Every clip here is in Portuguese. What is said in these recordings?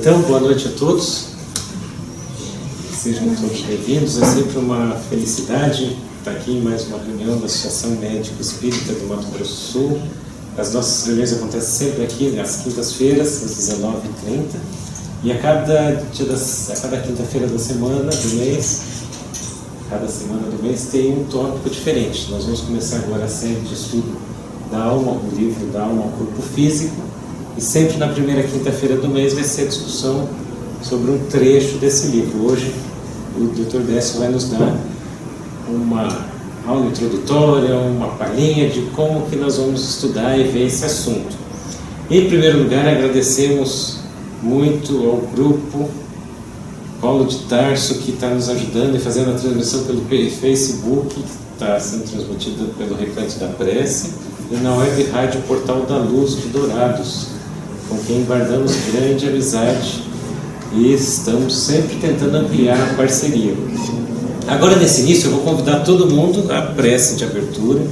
Então, boa noite a todos. Sejam todos bem-vindos. É sempre uma felicidade estar aqui em mais uma reunião da Associação Médico Espírita do Mato Grosso do Sul. As nossas reuniões acontecem sempre aqui às quintas-feiras, às 19h30. E a cada quinta-feira da semana, do mês, cada semana do mês tem um tópico diferente. Nós vamos começar agora a série de estudo da alma, o livro da alma ao corpo físico. E sempre na primeira quinta-feira do mês vai ser a discussão sobre um trecho desse livro. Hoje o Dr. Décio vai nos dar uma aula introdutória, uma palhinha de como que nós vamos estudar e ver esse assunto. Em primeiro lugar, agradecemos muito ao grupo Paulo de Tarso, que está nos ajudando e fazendo a transmissão pelo Facebook, que está sendo transmitida pelo Recanto da Prece, e na web rádio Portal da Luz de Dourados, com quem guardamos grande amizade e estamos sempre tentando ampliar a parceria. Agora, nesse início, eu vou convidar todo mundo à prece de abertura.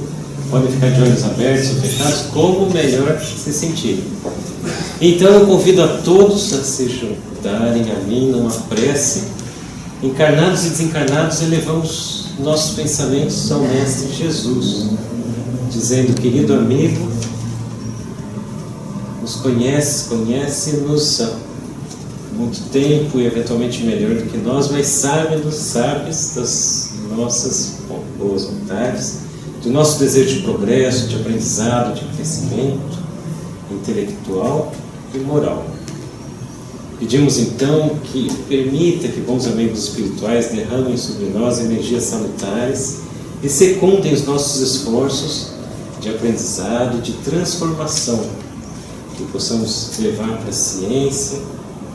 Podem ficar de olhos abertos ou fechados, como melhor se sentirem. Então, eu convido a todos a se juntarem a mim numa prece. Encarnados e desencarnados, elevamos nossos pensamentos ao Mestre Jesus, dizendo: querido amigo, nos conhece-nos há muito tempo e eventualmente melhor do que nós, mas sabes das nossas boas vontades, do nosso desejo de progresso, de aprendizado, de crescimento intelectual e moral. Pedimos então que permita que bons amigos espirituais derramem sobre nós energias salutares e secundem os nossos esforços de aprendizado, de transformação, que possamos levar para a ciência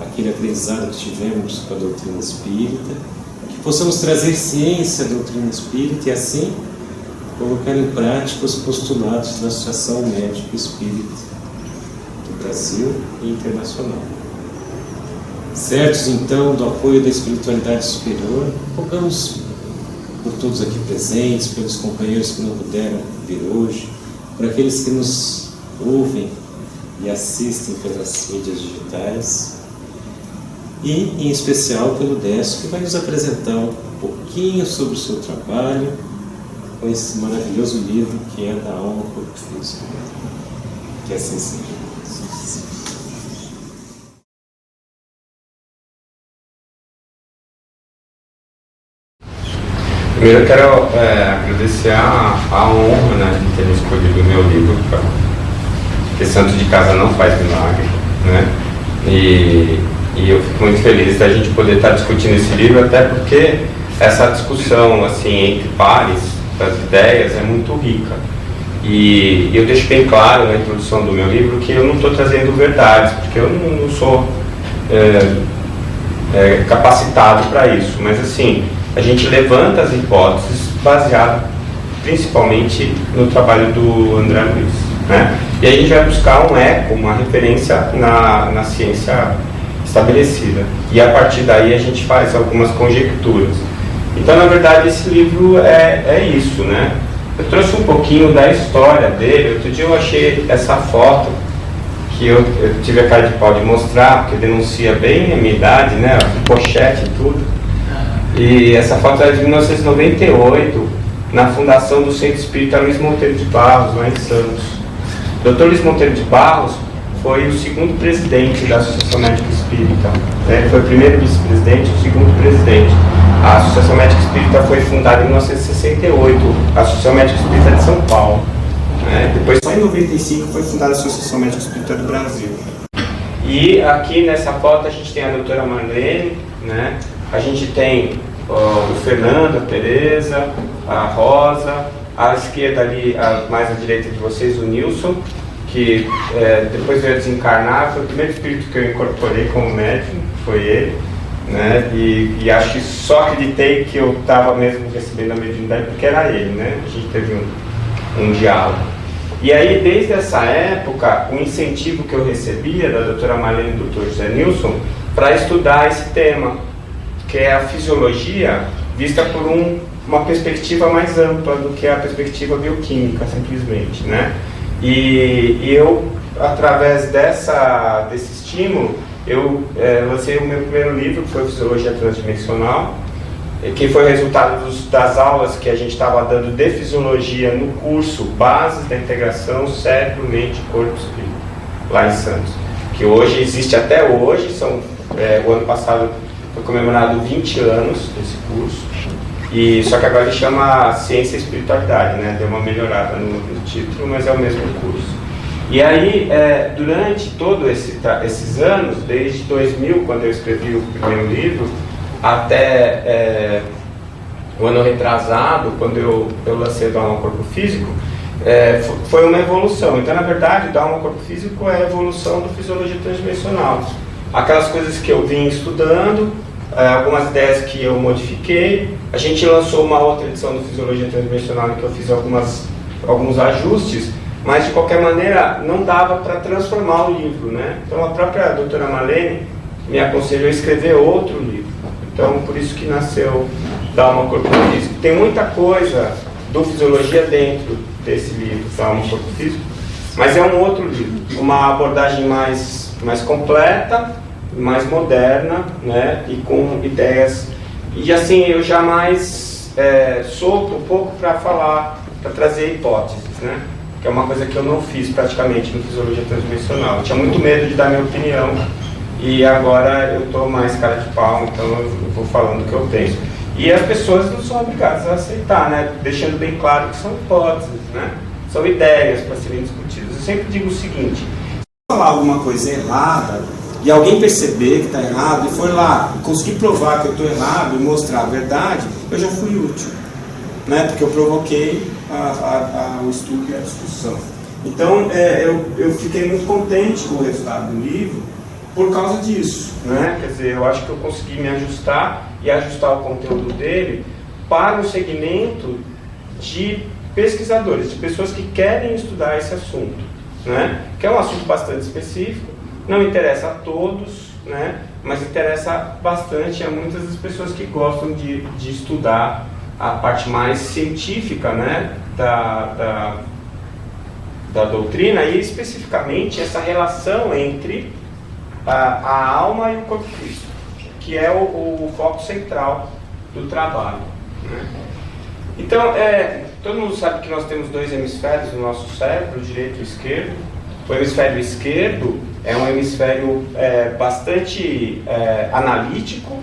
aquele aprendizado que tivemos com a doutrina espírita, que possamos trazer ciência à doutrina espírita e assim colocar em prática os postulados da Associação Médico Espírita do Brasil e internacional. Certos então do apoio da espiritualidade superior, rogamos por todos aqui presentes, pelos companheiros que não puderam vir hoje, por aqueles que nos ouvem e assistem pelas mídias digitais, e em especial pelo Décio, que vai nos apresentar um pouquinho sobre o seu trabalho com esse maravilhoso livro que é da alma ao corpo físico. Que assim seja. Primeiro eu quero agradecer a honra, né, de ter escolhido o meu livro, porque santo de casa não faz milagre, né? E eu fico muito feliz da gente poder estar discutindo esse livro, até porque essa discussão assim, entre pares das ideias é muito rica. E eu deixo bem claro na introdução do meu livro que eu não estou trazendo verdades, porque eu não sou capacitado para isso, mas assim, a gente levanta as hipóteses baseado principalmente no trabalho do André Luiz, né? E aí a gente vai buscar um eco, uma referência na ciência estabelecida. E a partir daí a gente faz algumas conjecturas. Então, na verdade, esse livro é isso, né? Eu trouxe um pouquinho da história dele. Outro dia eu achei essa foto, que eu tive a cara de pau de mostrar, porque denuncia bem a minha idade, né? Pochete e tudo. E essa foto é de 1998, na fundação do Centro Espírita Luiz Monteiro de Barros, lá em Santos. O Dr. Luiz Monteiro de Barros foi o segundo presidente da Associação Médica Espírita. Ele foi o primeiro vice-presidente e o segundo presidente. A Associação Médica Espírita foi fundada em 1968, a Associação Médica Espírita de São Paulo. Depois, só em 95, foi fundada a Associação Médica Espírita do Brasil. E aqui nessa foto a gente tem a doutora Marlene, né? A gente tem o Fernando, a Tereza, a Rosa, à esquerda ali, mais à direita de vocês, o Nilson, que depois veio desencarnar. Foi o primeiro espírito que eu incorporei como médium, foi ele, né? E acho que só acreditei que eu estava mesmo recebendo a mediunidade porque era ele, né? A gente teve um diálogo. E aí, desde essa época, o incentivo que eu recebia da doutora Marlene e do doutor José Nilson para estudar esse tema, que é a fisiologia vista por uma perspectiva mais ampla do que a perspectiva bioquímica, simplesmente, né? E eu, através desse estímulo, eu lancei o meu primeiro livro, que foi Fisiologia Transdimensional, que foi resultado das aulas que a gente estava dando de fisiologia no curso Bases da Integração Cérebro, Mente, Corpo e Espírito, lá em Santos, que hoje existe até hoje. O ano passado foi comemorado 20 anos desse curso, só que agora ele chama Ciência e Espiritualidade, né? Deu uma melhorada no título, mas é o mesmo curso. E aí, durante todos esses anos, desde 2000, quando eu escrevi o primeiro livro, até o ano retrasado, quando eu lancei do Alma ao Corpo Físico, foi uma evolução. Então, na verdade, do Alma ao Corpo Físico é a evolução do Fisiologia Transdimensional. Aquelas coisas que eu vim estudando, algumas ideias que eu modifiquei. A gente lançou uma outra edição do Fisiologia Transdimensional em que eu fiz alguns ajustes, mas de qualquer maneira não dava para transformar o livro, né? Então a própria doutora Malene me aconselhou a escrever outro livro. Então por isso que nasceu Da Alma ao Corpo Físico. Tem muita coisa do Fisiologia dentro desse livro, Da Alma ao Corpo Físico, mas é um outro livro, uma abordagem mais completa, mais moderna, né? E com ideias. E assim, eu jamais solto um pouco para falar, para trazer hipóteses, né? Que é uma coisa que eu não fiz praticamente no Fisiologia Transdimensional. Eu tinha muito medo de dar minha opinião, e agora eu estou mais cara de pau, então eu vou falando o que eu penso. E as pessoas não são obrigadas a aceitar, né? Deixando bem claro que são hipóteses, né? São ideias para serem discutidas. Eu sempre digo o seguinte: se falar alguma coisa errada e alguém perceber que está errado e for lá e conseguir provar que eu estou errado e mostrar a verdade, eu já fui útil, né? Porque eu provoquei o estudo e a discussão. Então eu fiquei muito contente com o resultado do livro por causa disso, né? Quer dizer, eu acho que eu consegui me ajustar e ajustar o conteúdo dele para um segmento de pesquisadores, de pessoas que querem estudar esse assunto, né? Que é um assunto bastante específico, não interessa a todos, né? Mas interessa bastante a muitas das pessoas que gostam de estudar a parte mais científica, né? da doutrina, e especificamente essa relação entre a alma e o corpo físico, que é o foco central do trabalho, né? Então, todo mundo sabe que nós temos dois hemisférios no nosso cérebro, o direito e o esquerdo. O hemisfério esquerdo é um hemisfério bastante analítico,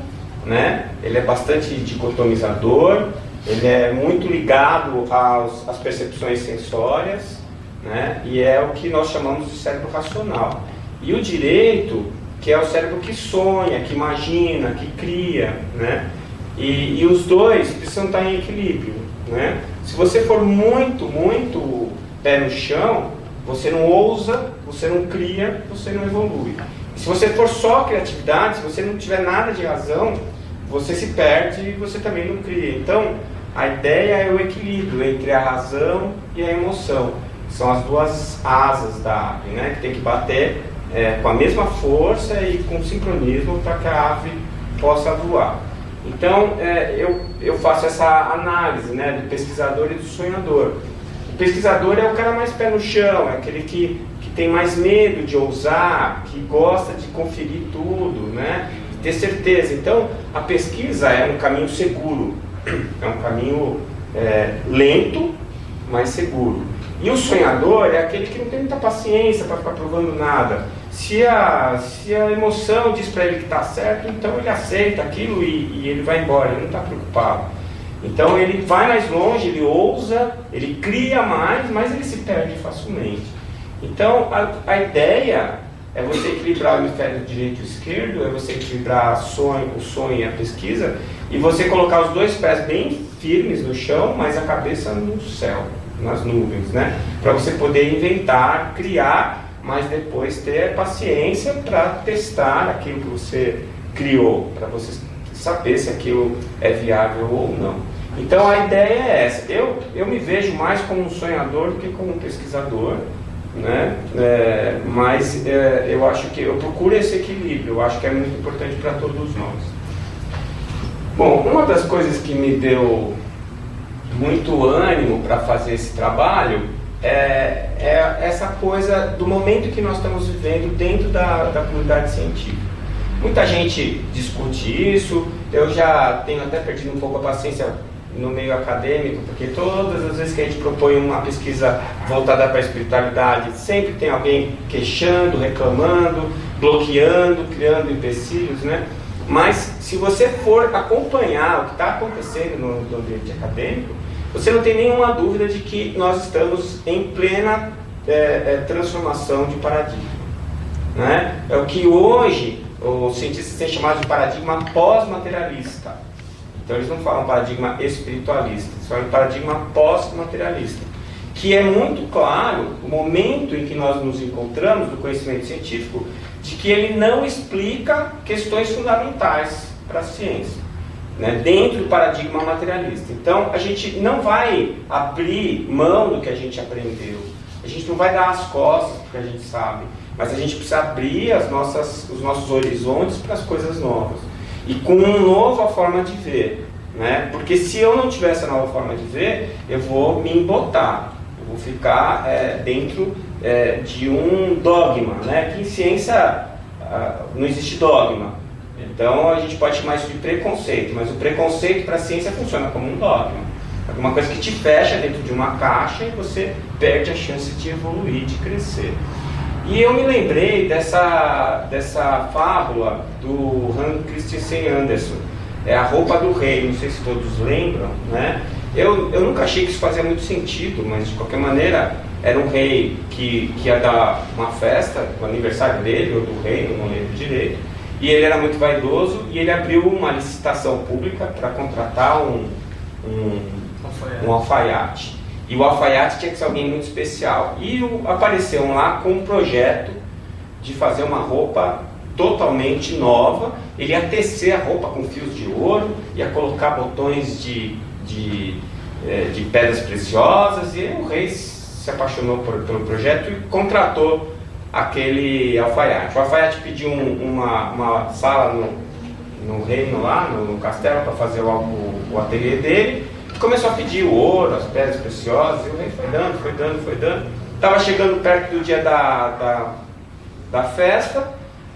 né? Ele é bastante dicotomizador, ele é muito ligado às percepções sensórias, né? E é o que nós chamamos de cérebro racional. E o direito, que é o cérebro que sonha, que imagina, que cria, né? E os dois precisam estar em equilíbrio, né? Se você for muito pé no chão, você não ousa, você não cria, você não evolui. E se você for só criatividade, se você não tiver nada de razão, você se perde e você também não cria. Então, a ideia é o equilíbrio entre a razão e a emoção. São as duas asas da ave, né? Que tem que bater com a mesma força e com sincronismo para que a ave possa voar. Então, eu faço essa análise, né, do pesquisador e do sonhador. O pesquisador é o cara mais pé no chão, é aquele que tem mais medo de ousar, que gosta de conferir tudo, né, ter certeza. Então, a pesquisa é um caminho seguro, é um caminho lento, mas seguro. E o sonhador é aquele que não tem muita paciência para ficar provando nada. Se a emoção diz para ele que está certo, então ele aceita aquilo e ele vai embora, ele não está preocupado. Então ele vai mais longe, ele ousa, ele cria mais, mas ele se perde facilmente. Então a ideia é você equilibrar o hemisfério direito e esquerdo, é você equilibrar o sonho e a pesquisa, e você colocar os dois pés bem firmes no chão, mas a cabeça no céu, nas nuvens, né? Para você poder inventar, criar, mas depois ter paciência para testar aquilo que você criou, para você saber se aquilo é viável ou não. Então a ideia é essa. Eu me vejo mais como um sonhador do que como um pesquisador, né? Mas eu acho que eu procuro esse equilíbrio, eu acho que é muito importante para todos nós. Bom, uma das coisas que me deu muito ânimo para fazer esse trabalho é essa coisa do momento que nós estamos vivendo dentro da comunidade científica. Muita gente discute isso, eu já tenho até perdido um pouco a paciência no meio acadêmico, porque todas as vezes que a gente propõe uma pesquisa voltada para a espiritualidade, sempre tem alguém queixando, reclamando, bloqueando, criando empecilhos, né? Mas se você for acompanhar o que está acontecendo no ambiente acadêmico, você não tem nenhuma dúvida de que nós estamos em plena transformação de paradigma, né? É o que hoje os cientistas têm chamado de paradigma pós-materialista. Então eles não falam paradigma espiritualista, eles falam paradigma pós-materialista, que é muito claro o momento em que nós nos encontramos no conhecimento científico, de que ele não explica questões fundamentais para a ciência, né, dentro do paradigma materialista. Então a gente não vai abrir mão do que a gente aprendeu, a gente não vai dar as costas porque a gente sabe, mas a gente precisa abrir os nossos horizontes para as coisas novas e com uma nova forma de ver, né? Porque se eu não tiver essa nova forma de ver, eu vou me embotar, eu vou ficar dentro de um dogma, né? Que em ciência não existe dogma, então a gente pode chamar isso de preconceito, mas o preconceito para a ciência funciona como um dogma, alguma coisa que te fecha dentro de uma caixa e você perde a chance de evoluir, de crescer. E eu me lembrei dessa fábula do Hans Christian Andersen, A Roupa do Rei, não sei se todos lembram, né? Eu nunca achei que isso fazia muito sentido, mas de qualquer maneira era um rei que ia dar uma festa, o aniversário dele, ou do rei, não lembro direito, e ele era muito vaidoso e ele abriu uma licitação pública para contratar um alfaiate. E o alfaiate tinha que ser alguém muito especial. E apareceu lá com um projeto de fazer uma roupa totalmente nova. Ele ia tecer a roupa com fios de ouro, ia colocar botões de pedras preciosas. E o rei se apaixonou pelo projeto e contratou aquele alfaiate. O alfaiate pediu uma sala no reino lá, no castelo, para fazer o ateliê dele. Começou a pedir o ouro, as pedras preciosas, e o rei foi dando. Estava chegando perto do dia da festa,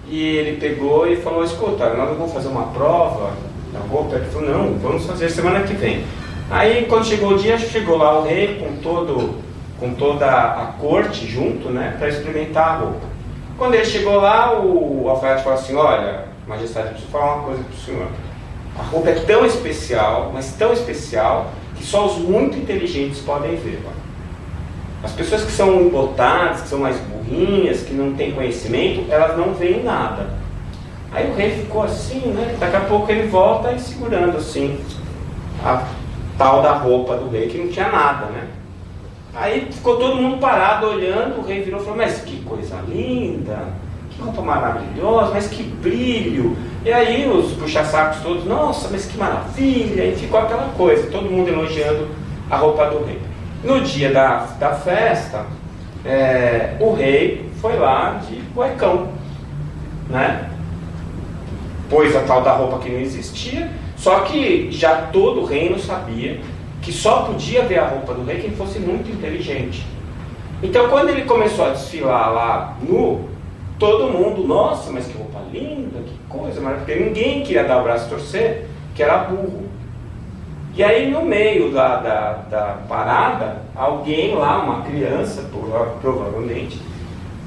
e ele pegou e falou: escuta, nós vamos fazer uma prova da roupa. Ele falou: não, vamos fazer semana que vem. Aí quando chegou o dia, chegou lá o rei com toda a corte junto, né, para experimentar a roupa. Quando ele chegou lá, o alfaiate falou assim: olha, majestade, eu preciso falar uma coisa para o senhor. A roupa é tão especial, mas tão especial, que só os muito inteligentes podem ver. As pessoas que são embotadas, que são mais burrinhas, que não têm conhecimento, elas não veem nada. Aí o rei ficou assim, né? Daqui a pouco ele volta e segurando assim a tal da roupa do rei, que não tinha nada, né? Aí ficou todo mundo parado olhando, o rei virou e falou: mas que coisa linda, que roupa maravilhosa, mas que brilho. E aí os puxa-sacos todos: nossa, mas que maravilha. E ficou aquela coisa, todo mundo elogiando a roupa do rei. No dia da festa, o rei foi lá de cuecão, né? Pôs a tal da roupa que não existia, só que já todo o reino sabia que só podia ver a roupa do rei quem fosse muito inteligente. Então quando ele começou a desfilar lá nu, todo mundo: nossa, mas que roupa linda, que coisa maravilhosa. Porque ninguém queria dar o braço a torcer, que era burro. E aí no meio da parada, alguém lá, uma criança provavelmente,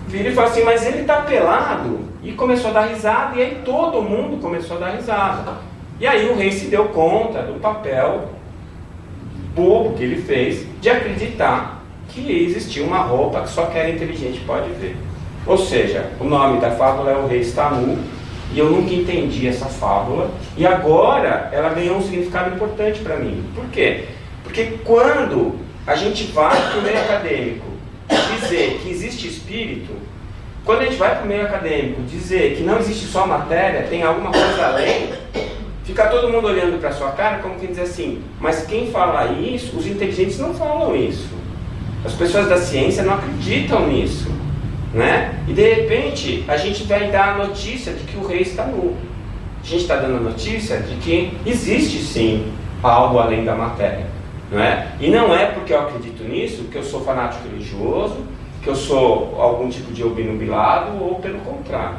vira e fala assim: mas ele está pelado. E começou a dar risada, e aí todo mundo começou a dar risada. E aí o rei se deu conta do papel bobo que ele fez de acreditar que existia uma roupa que só quem era inteligente pode ver. Ou seja, o nome da fábula é O Rei Está Nu, e eu nunca entendi essa fábula, e agora ela ganhou um significado importante para mim. Por quê? Porque quando a gente vai para o meio acadêmico dizer que existe espírito, quando a gente vai para o meio acadêmico dizer que não existe só matéria, tem alguma coisa além, fica todo mundo olhando para a sua cara como quem diz assim: mas quem fala isso, os inteligentes não falam isso, as pessoas da ciência não acreditam nisso, né? E de repente a gente vai dar a notícia de que o rei está nu. A gente está dando a notícia de que existe sim algo além da matéria, não é? E não é porque eu acredito nisso que eu sou fanático religioso, que eu sou algum tipo de obnubilado, ou pelo contrário,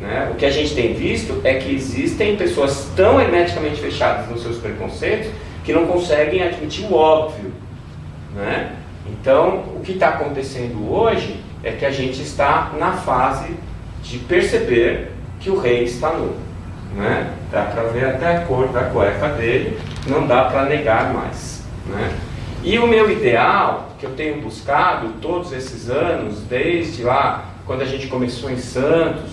né? O que a gente tem visto é que existem pessoas tão hermeticamente fechadas nos seus preconceitos que não conseguem admitir o óbvio, né? Então, o que está acontecendo hoje é que a gente está na fase de perceber que o rei está nu, né? Dá para ver até a cor da cueca dele, não dá para negar mais, né? E o meu ideal, que eu tenho buscado todos esses anos, desde lá, quando a gente começou em Santos,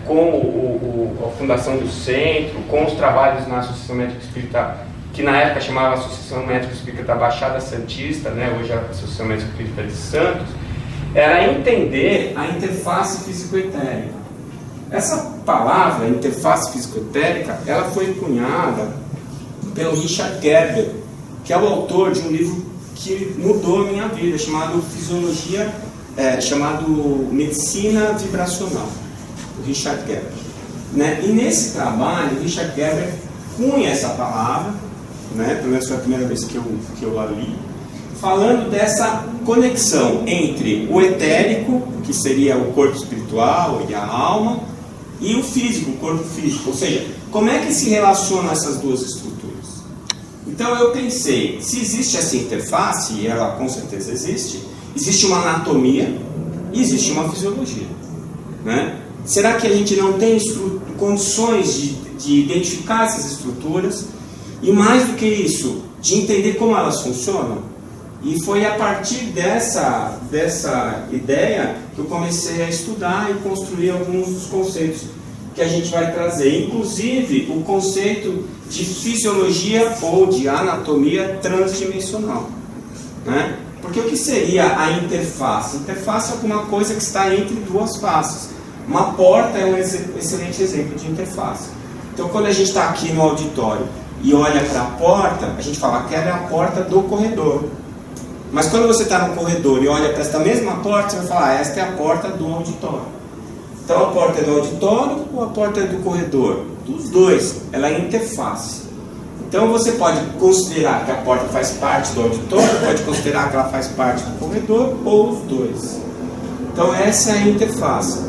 com a fundação do centro, com os trabalhos na Associação Médico Espírita, que na época chamava Associação Médico Espírita da Baixada Santista, né? Hoje é a Associação Médico Espírita de Santos, era entender a interface físico-etérica. Essa palavra, interface físico-etérica, ela foi cunhada pelo Richard Gerber, que é o autor de um livro que mudou a minha vida, chamado Medicina Vibracional, do Richard Gerber, né? E nesse trabalho, o Richard Gerber cunha essa palavra, né? Pelo menos foi a primeira vez que eu a li, falando dessa conexão entre o etérico, que seria o corpo espiritual e a alma, e o físico, o corpo físico. Ou seja, como é que se relacionam essas duas estruturas? Então eu pensei, se existe essa interface, e ela com certeza existe uma anatomia e existe uma fisiologia, né? Será que a gente não tem condições de identificar essas estruturas? E mais do que isso, de entender como elas funcionam? E foi a partir dessa ideia que eu comecei a estudar e construir alguns dos conceitos que a gente vai trazer. Inclusive, o conceito de fisiologia ou de anatomia transdimensional, né? Porque o que seria a interface? Interface é alguma coisa que está entre duas faces. Uma porta é um excelente exemplo de interface. Então, quando a gente está aqui no auditório e olha para a porta, a gente fala que ela é a porta do corredor. Mas quando você está no corredor e olha para esta mesma porta, você vai falar, esta é a porta do auditório. Então a porta é do auditório ou a porta é do corredor? Dos dois, ela é interface. Então você pode considerar que a porta faz parte do auditório, pode considerar que ela faz parte do corredor, ou os dois. Então essa é a interface.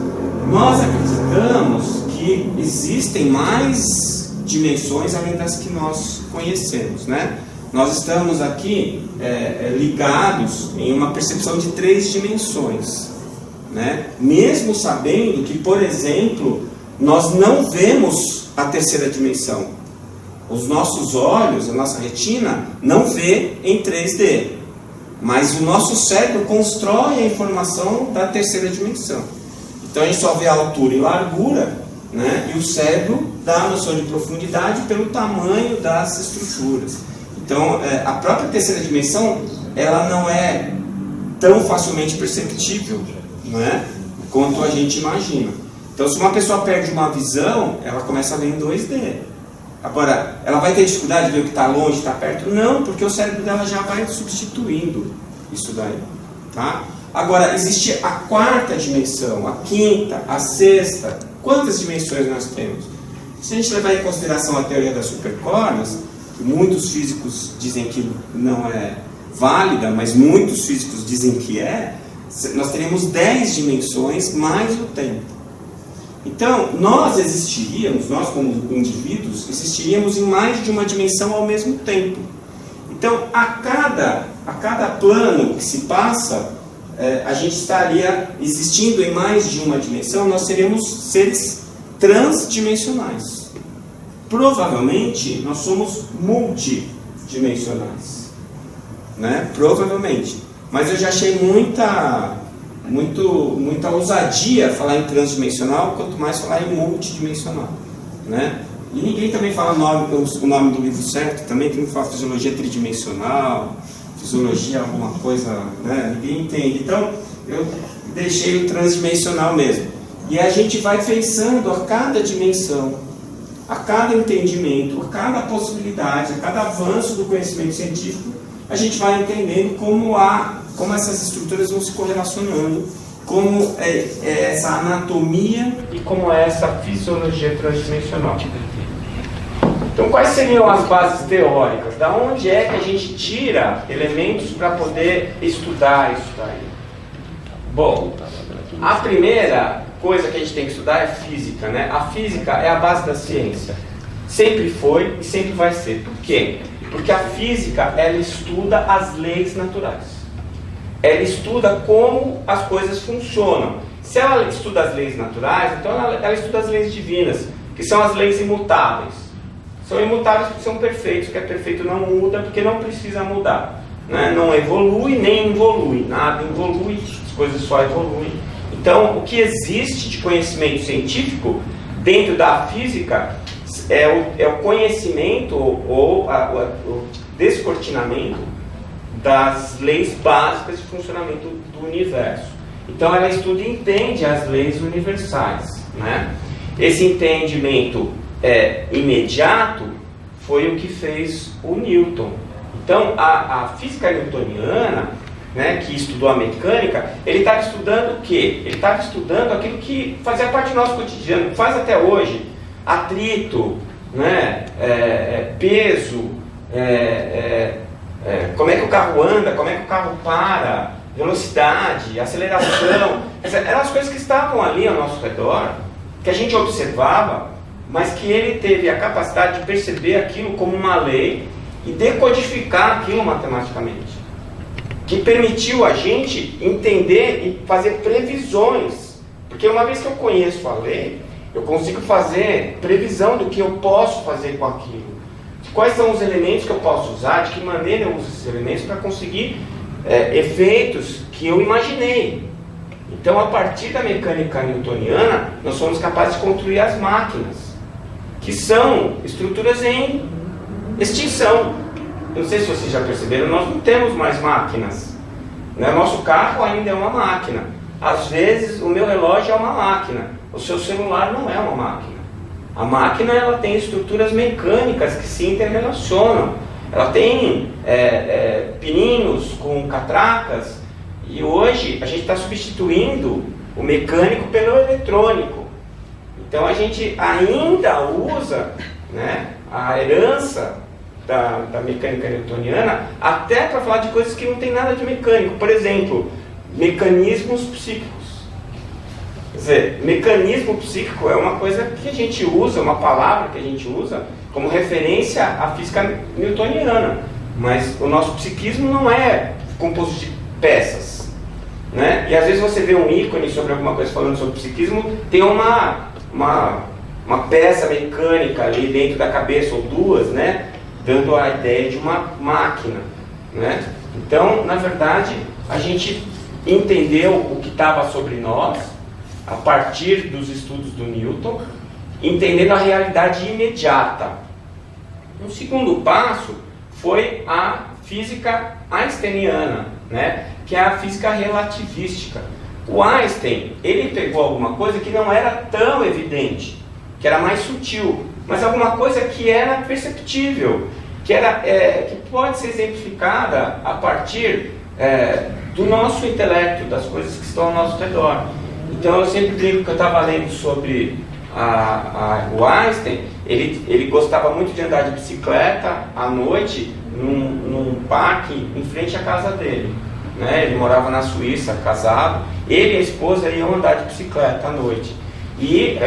Nós acreditamos que existem mais dimensões além das que nós conhecemos, né? Nós estamos aqui ligados em uma percepção de 3 dimensões, né? Mesmo sabendo que, por exemplo, nós não vemos a terceira dimensão. Os nossos olhos, a nossa retina, não vê em 3D. Mas o nosso cérebro constrói a informação da terceira dimensão. Então a gente só vê a altura e largura, né? E o cérebro dá a noção de profundidade pelo tamanho das estruturas. Então, a própria terceira dimensão, ela não é tão facilmente perceptível, não é? Quanto a gente imagina. Então, se uma pessoa perde uma visão, ela começa a ver em 2D. Agora, ela vai ter dificuldade de ver o que está longe, está perto? Não, porque o cérebro dela já vai substituindo isso daí, tá? Agora, existe a 4ª dimensão, a 5ª, a 6ª. Quantas dimensões nós temos? Se a gente levar em consideração a teoria das supercordas, que muitos físicos dizem que não é válida, mas muitos físicos dizem que nós teremos 10 dimensões mais o tempo. Então, nós como indivíduos, existiríamos em mais de uma dimensão ao mesmo tempo. Então, a cada plano que se passa, a gente estaria existindo em mais de uma dimensão, nós seríamos seres transdimensionais. Provavelmente, nós somos multidimensionais, né? Provavelmente. Mas eu já achei muita ousadia falar em transdimensional, quanto mais falar em multidimensional, né? E ninguém também fala o nome do livro certo, também tem que falar fisiologia tridimensional, fisiologia alguma coisa, né? Ninguém entende. Então, eu deixei o transdimensional mesmo. E a gente vai pensando a cada dimensão, a cada entendimento, a cada possibilidade, a cada avanço do conhecimento científico, a gente vai entendendo como essas estruturas vão se correlacionando, como essa anatomia e como é essa fisiologia transdimensional. Então, quais seriam as bases teóricas? Da onde é que a gente tira elementos para poder estudar isso daí? Bom, a primeira coisa que a gente tem que estudar é física, né? A física é a base da ciência. Sempre foi e sempre vai ser. Por quê? Porque a física, ela estuda as leis naturais. Ela estuda como as coisas funcionam. Se ela estuda as leis naturais, então ela estuda as leis divinas, que são as leis imutáveis. São imutáveis porque são perfeitos, que é perfeito não muda, porque não precisa mudar. Né? Não evolui nem involui, nada evolui, as coisas só evoluem. Então, o que existe de conhecimento científico dentro da física é o conhecimento ou o descortinamento das leis básicas de funcionamento do universo. Então, ela estuda e entende as leis universais. Né? Esse entendimento imediato foi o que fez o Newton. Então, a física newtoniana, né, que estudou a mecânica, ele estava estudando o quê? Ele estava estudando aquilo que fazia parte do nosso cotidiano, faz até hoje. Atrito, né, peso, como é que o carro anda, como é que o carro para, velocidade, aceleração. Eram as coisas que estavam ali ao nosso redor, que a gente observava, mas que ele teve a capacidade de perceber aquilo como uma lei e decodificar aquilo matematicamente, que permitiu a gente entender e fazer previsões, porque uma vez que eu conheço a lei, eu consigo fazer previsão do que eu posso fazer com aquilo, quais são os elementos que eu posso usar, de que maneira eu uso esses elementos para conseguir efeitos que eu imaginei. Então, a partir da mecânica newtoniana, nós somos capazes de construir as máquinas, que são estruturas em extinção. Eu não sei se vocês já perceberam, nós não temos mais máquinas. Né? Nosso carro ainda é uma máquina. Às vezes, o meu relógio é uma máquina. O seu celular não é uma máquina. A máquina, ela tem estruturas mecânicas que se interrelacionam. Ela tem pininhos com catracas. E hoje, a gente está substituindo o mecânico pelo eletrônico. Então, a gente ainda usa, né, a herança da mecânica newtoniana até para falar de coisas que não tem nada de mecânico. Por exemplo, mecanismos psíquicos. Quer dizer, mecanismo psíquico é uma coisa que a gente usa, uma palavra que a gente usa como referência à física newtoniana. Mas o nosso psiquismo não é composto de peças. Né? E às vezes você vê um ícone sobre alguma coisa falando sobre psiquismo, tem uma peça mecânica ali dentro da cabeça, ou duas, né? Dando a ideia de uma máquina. Né? Então, na verdade, a gente entendeu o que estava sobre nós a partir dos estudos do Newton, entendendo a realidade imediata. O segundo passo foi a física einsteiniana, né? Que é a física relativística. O Einstein, ele pegou alguma coisa que não era tão evidente, que era mais sutil, mas alguma coisa que era perceptível, que pode ser exemplificada a partir do nosso intelecto, das coisas que estão ao nosso redor. Então eu sempre digo que eu estava lendo sobre o Einstein, ele gostava muito de andar de bicicleta à noite num parque em frente à casa dele. Né? Ele morava na Suíça, casado. Ele e a esposa iam andar de bicicleta à noite. E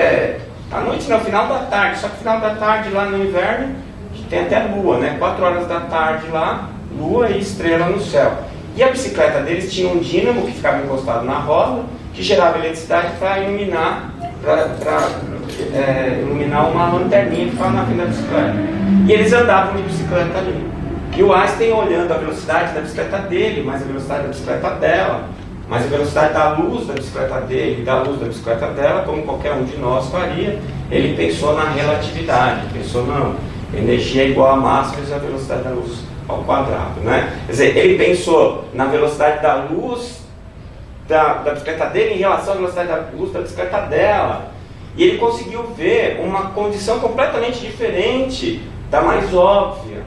à noite, no final da tarde, só que no final da tarde lá no inverno tem até lua, né? 4 horas da tarde lá, lua e estrela no céu. E a bicicleta deles tinha um dínamo que ficava encostado na roda, que gerava eletricidade para iluminar, iluminar uma lanterninha que ficava na frente da bicicleta. E eles andavam de bicicleta ali. E o Einstein olhando a velocidade da bicicleta dele, mais a velocidade da bicicleta dela, mais a velocidade da luz da bicicleta dele e da luz da bicicleta dela, como qualquer um de nós faria, ele pensou na relatividade, pensou, não, energia é igual a massa vezes a velocidade da luz ao quadrado, né? Quer dizer, ele pensou na velocidade da luz da bicicleta dele em relação à velocidade da luz da bicicleta dela, e ele conseguiu ver uma condição completamente diferente da mais óbvia,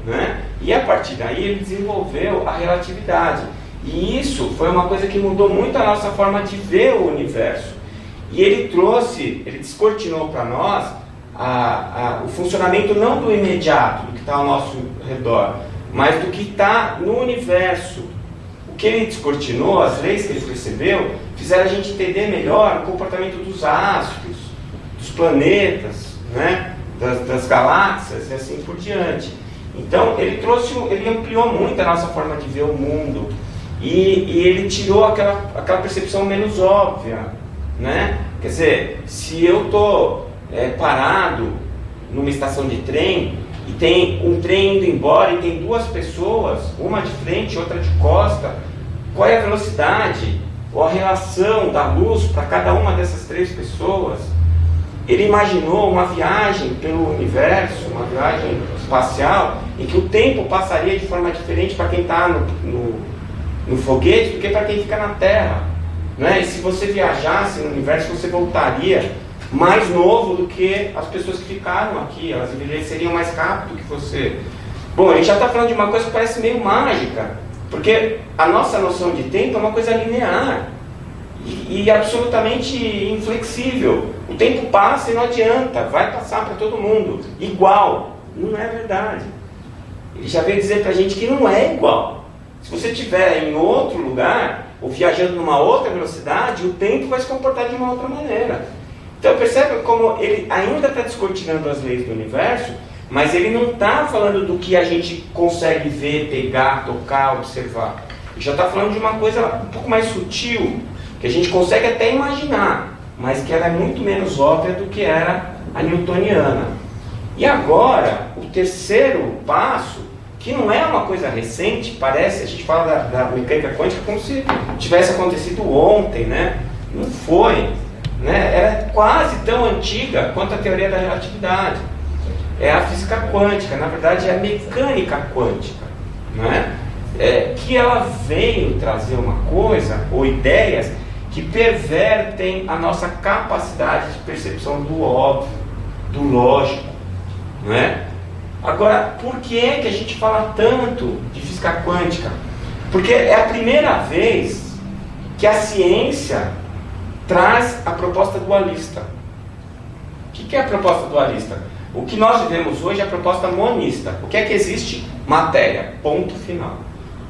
né? E a partir daí ele desenvolveu a relatividade. E isso foi uma coisa que mudou muito a nossa forma de ver o universo. E ele descortinou para nós o funcionamento não do imediato, do que está ao nosso redor, mas do que está no universo. O que ele descortinou, as leis que ele percebeu, fizeram a gente entender melhor o comportamento dos astros, dos planetas, né? das galáxias e assim por diante. Então ele ampliou muito a nossa forma de ver o mundo e ele tirou aquela percepção menos óbvia, né? Quer dizer, se eu estou parado numa estação de trem e tem um trem indo embora e tem duas pessoas, uma de frente e outra de costa, qual é a velocidade ou a relação da luz para cada uma dessas três pessoas? Ele imaginou uma viagem pelo universo, uma viagem espacial, em que o tempo passaria de forma diferente para quem está no foguete do que para quem fica na Terra, né? E se você viajasse no universo, você voltaria mais novo do que as pessoas que ficaram aqui, elas envelheceriam mais rápido que você. Bom, a gente já está falando de uma coisa que parece meio mágica, porque a nossa noção de tempo é uma coisa linear e absolutamente inflexível. O tempo passa e não adianta, vai passar para todo mundo igual. Não é verdade. Ele já veio dizer para a gente que não é igual. Se você estiver em outro lugar ou viajando numa outra velocidade, o tempo vai se comportar de uma outra maneira. Então percebe como ele ainda está descortinando as leis do universo, mas ele não está falando do que a gente consegue ver, pegar, tocar, observar. Ele já está falando de uma coisa um pouco mais sutil, que a gente consegue até imaginar, mas que ela é muito menos óbvia do que era a newtoniana. E agora, o terceiro passo, que não é uma coisa recente, parece, a gente fala da mecânica quântica como se tivesse acontecido ontem, né? Não foi, né? Era quase tão antiga quanto a teoria da relatividade. É a física quântica, na verdade é a mecânica quântica, né? Que ela veio trazer uma coisa, ou ideias, que pervertem a nossa capacidade de percepção do óbvio, do lógico, não é? Agora, por que a gente fala tanto de física quântica? Porque é a primeira vez que a ciência traz a proposta dualista. O que é a proposta dualista? O que nós vivemos hoje é a proposta monista. O que é que existe? Matéria, ponto final.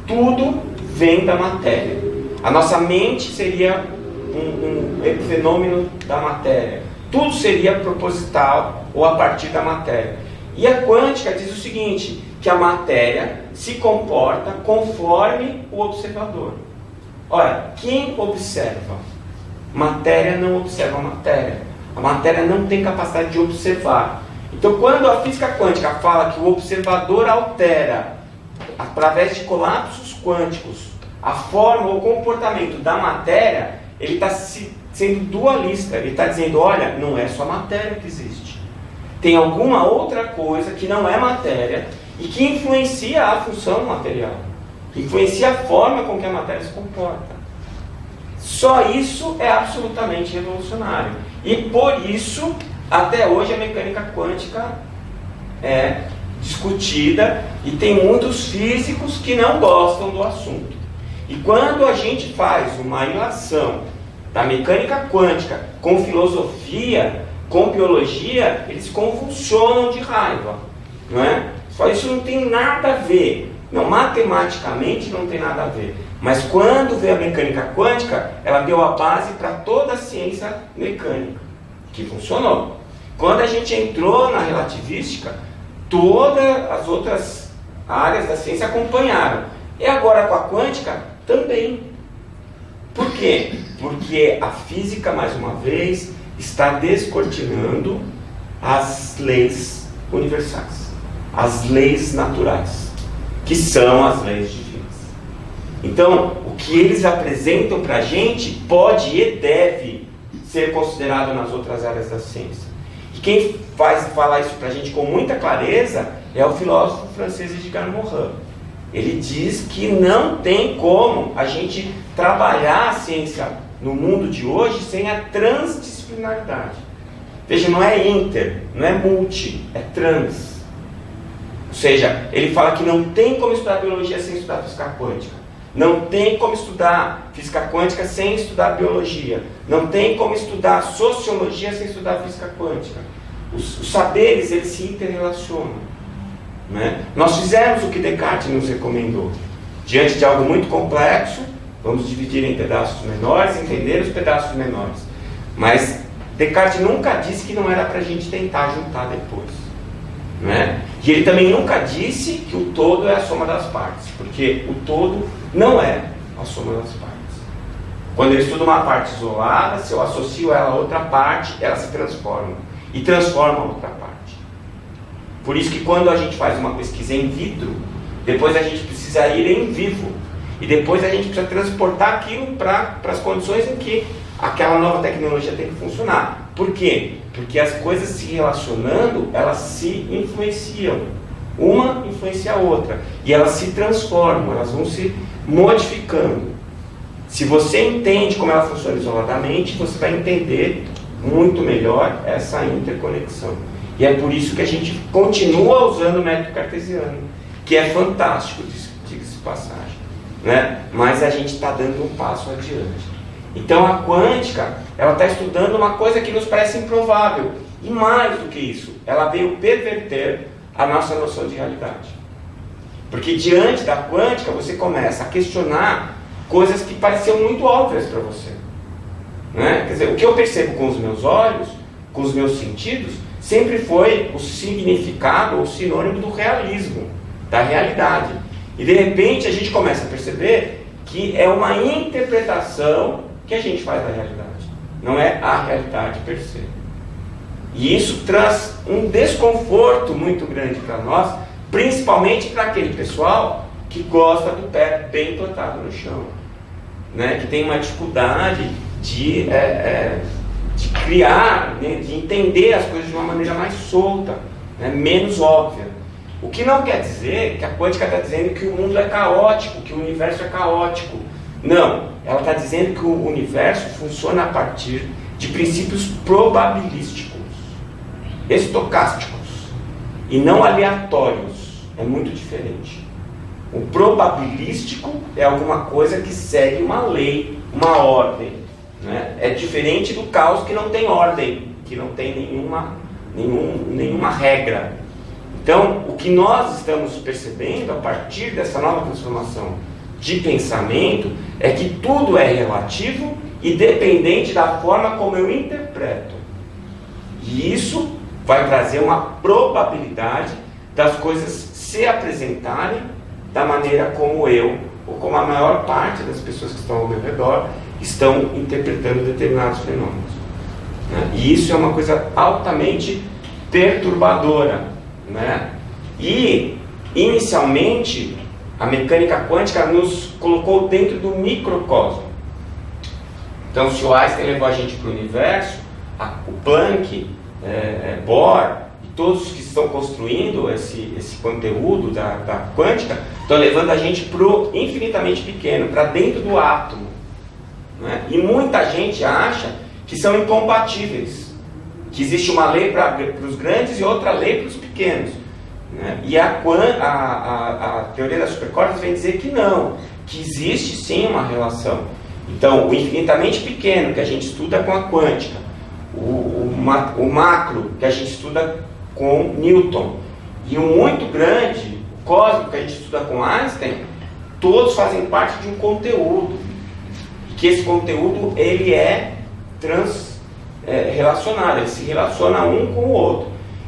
Tudo vem da matéria. A nossa mente seria um fenômeno da matéria. Tudo seria proposital ou a partir da matéria. E a quântica diz o seguinte, que a matéria se comporta conforme o observador. Ora, quem observa? Matéria não observa a matéria. A matéria não tem capacidade de observar. Então, quando a física quântica fala que o observador altera, através de colapsos quânticos, a forma ou comportamento da matéria, ele está sendo dualista. Ele está dizendo, olha, não é só matéria que existe. Tem alguma outra coisa que não é matéria e que influencia a função material. Influencia a forma com que a matéria se comporta. Só isso é absolutamente revolucionário. E por isso, até hoje, a mecânica quântica é discutida e tem muitos físicos que não gostam do assunto. E quando a gente faz uma ilação da mecânica quântica com filosofia, com biologia, eles convulsionam de raiva, não é? Só isso não tem nada a ver. Não, matematicamente não tem nada a ver. Mas quando veio a mecânica quântica, ela deu a base para toda a ciência mecânica, que funcionou. Quando a gente entrou na relativística, todas as outras áreas da ciência acompanharam. E agora com a quântica, também. Por quê? Porque a física, mais uma vez, está descortinando as leis universais, as leis naturais, que são as leis divinas. Então, o que eles apresentam para a gente pode e deve ser considerado nas outras áreas da ciência. E quem faz falar isso para a gente com muita clareza é o filósofo francês Edgar Morin. Ele diz que não tem como a gente trabalhar a ciência no mundo de hoje sem a transdisciplinaridade. Veja, não é inter, não é multi, é trans. Ou seja, ele fala que não tem como estudar biologia sem estudar física quântica. Não tem como estudar física quântica sem estudar biologia. Não tem como estudar sociologia sem estudar física quântica. Os saberes, eles se interrelacionam, né? Nós fizemos o que Descartes nos recomendou. Diante de algo muito complexo, vamos dividir em pedaços menores, entender os pedaços menores. Mas Descartes nunca disse que não era para a gente tentar juntar depois. Né? E ele também nunca disse que o todo é a soma das partes, porque o todo não é a soma das partes. Quando eu estudo uma parte isolada, se eu associo ela a outra parte, ela se transforma. E transforma a outra parte. Por isso que quando a gente faz uma pesquisa in vitro, depois a gente precisa ir em vivo. E depois a gente precisa transportar aquilo para as condições em que aquela nova tecnologia tem que funcionar. Por quê? Porque as coisas se relacionando, elas se influenciam. Uma influencia a outra. E elas se transformam, elas vão se modificando. Se você entende como ela funciona isoladamente, você vai entender muito melhor essa interconexão. E é por isso que a gente continua usando o método cartesiano, que é fantástico, diga-se de passagem. Né? Mas a gente está dando um passo adiante. Então a quântica, ela está estudando uma coisa que nos parece improvável. E mais do que isso, ela veio perverter a nossa noção de realidade. Porque diante da quântica, você começa a questionar coisas que pareciam muito óbvias para você. Né? Quer dizer, o que eu percebo com os meus olhos, com os meus sentidos, sempre foi o significado ou sinônimo do realismo, da realidade. E de repente a gente começa a perceber que é uma interpretação que a gente faz da realidade, não é a realidade per se. E isso traz um desconforto muito grande para nós, principalmente para aquele pessoal que gosta do pé bem plantado no chão, né? Que tem uma dificuldade de criar, né? De entender as coisas de uma maneira mais solta, né? Menos óbvia. O que não quer dizer que a quântica está dizendo que o mundo é caótico, que o universo é caótico. Não, ela está dizendo que o universo funciona a partir de princípios probabilísticos, estocásticos, e não aleatórios. É muito diferente. O probabilístico é alguma coisa que segue uma lei, uma ordem. Né? É diferente do caos que não tem ordem, que não tem nenhuma regra. Então, o que nós estamos percebendo a partir dessa nova transformação de pensamento é que tudo é relativo e dependente da forma como eu interpreto. E isso vai trazer uma probabilidade das coisas se apresentarem da maneira como eu, ou como a maior parte das pessoas que estão ao meu redor, estão interpretando determinados fenômenos. Né? E isso é uma coisa altamente perturbadora. Né? E, inicialmente, a mecânica quântica nos colocou dentro do microcosmo. Então, se o Einstein levou a gente para o universo, o Planck, Bohr e todos os que estão construindo esse conteúdo da quântica estão levando a gente para o infinitamente pequeno, para dentro do átomo. Né? E muita gente acha que são incompatíveis, que existe uma lei para os grandes e outra lei para os pequenos. Né? E a teoria das supercordas vem dizer que não, que existe sim uma relação. Então, o infinitamente pequeno que a gente estuda com a quântica, o macro que a gente estuda com Newton, e o muito grande, o cósmico que a gente estuda com Einstein, todos fazem parte de um conteúdo. E que esse conteúdo ele é relacionado, ele se relaciona um com o outro.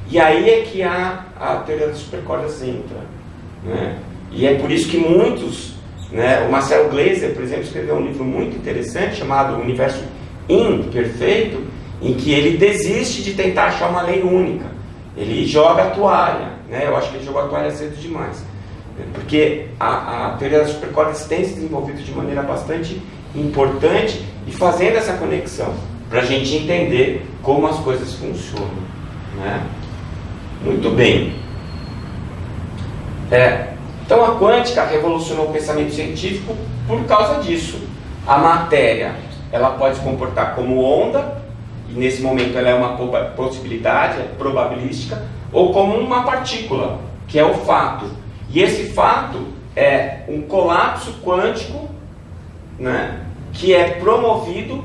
E aí é que a teoria das supercordas entra. Né? E é por isso que muitos, né, o Marcel Gleiser, por exemplo, escreveu um livro muito interessante chamado Universo Imperfeito, em que ele desiste de tentar achar uma lei única. Ele joga a toalha. Né? Eu acho que ele jogou a toalha cedo demais. Porque a teoria das supercordas tem se desenvolvido de maneira bastante importante e fazendo essa conexão, para a gente entender como as coisas funcionam. Né? Muito bem. Então a quântica revolucionou o pensamento científico por causa disso. A matéria, ela pode se comportar como onda, e nesse momento ela é uma possibilidade, é probabilística, ou como uma partícula, que é o fato. E esse fato é um colapso quântico, né, que é promovido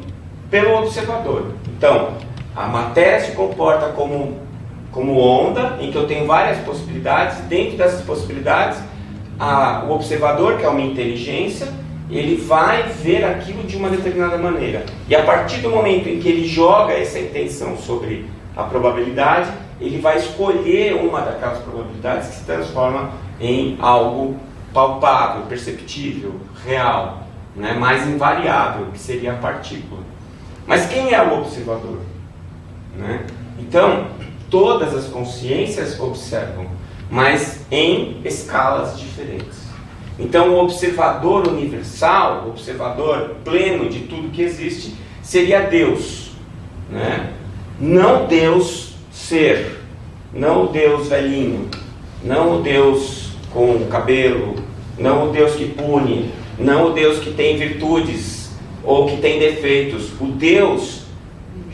pelo observador. Então, a matéria se comporta como onda, em que eu tenho várias possibilidades, e dentro dessas possibilidades, o observador, que é uma inteligência, ele vai ver aquilo de uma determinada maneira. E a partir do momento em que ele joga essa intenção sobre a probabilidade, ele vai escolher uma daquelas probabilidades que se transforma em algo palpável, perceptível, real, né? Mais invariável, que seria a partícula. Mas quem é o observador? Né? Então, todas as consciências observam, mas em escalas diferentes. Então, o observador universal, o observador pleno de tudo que existe, seria Deus, né? Não Deus ser, não o Deus velhinho, não o Deus com cabelo, não o Deus que pune, não o Deus que tem virtudes ou que tem defeitos. O Deus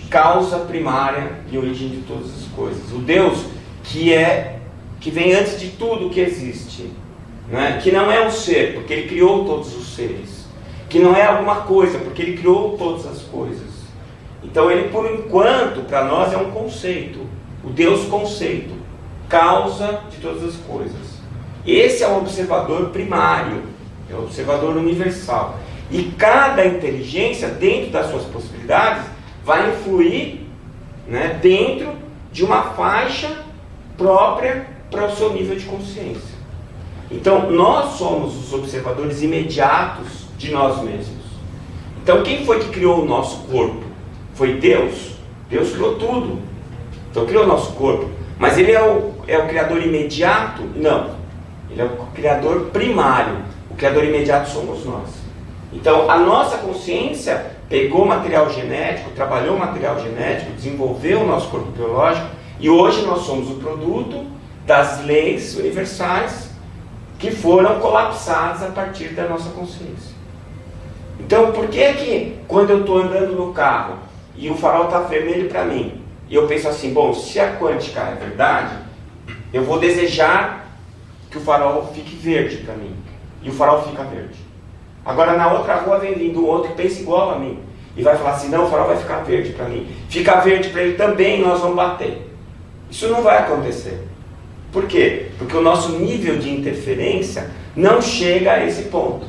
causa primária e origem de todas as coisas. O Deus que vem antes de tudo que existe, né? Que não é um ser, porque ele criou todos os seres, que não é alguma coisa, porque ele criou todas as coisas. Então ele, por enquanto, para nós é um conceito, o Deus conceito, causa de todas as coisas. Esse é o observador primário, é o observador universal. E cada inteligência, dentro das suas possibilidades, vai influir, né, dentro de uma faixa própria para o seu nível de consciência. Então, nós somos os observadores imediatos de nós mesmos. Então, quem foi que criou o nosso corpo? Foi Deus. Deus criou tudo. Então, criou o nosso corpo. Mas ele é o criador imediato? Não. Ele é o criador primário. O criador imediato somos nós. Então, a nossa consciência pegou material genético, trabalhou material genético, desenvolveu o nosso corpo biológico, e hoje nós somos o produto das leis universais que foram colapsadas a partir da nossa consciência. Então, por que quando eu estou andando no carro e o farol está vermelho para mim, e eu penso assim, bom, se a quântica é verdade, eu vou desejar que o farol fique verde para mim, e o farol fica verde. Agora na outra rua vem vindo um outro que pensa igual a mim, e vai falar assim, não, o farol vai ficar verde para mim, fica verde para ele também, nós vamos bater. Isso não vai acontecer. Por quê? Porque o nosso nível de interferência não chega a esse ponto.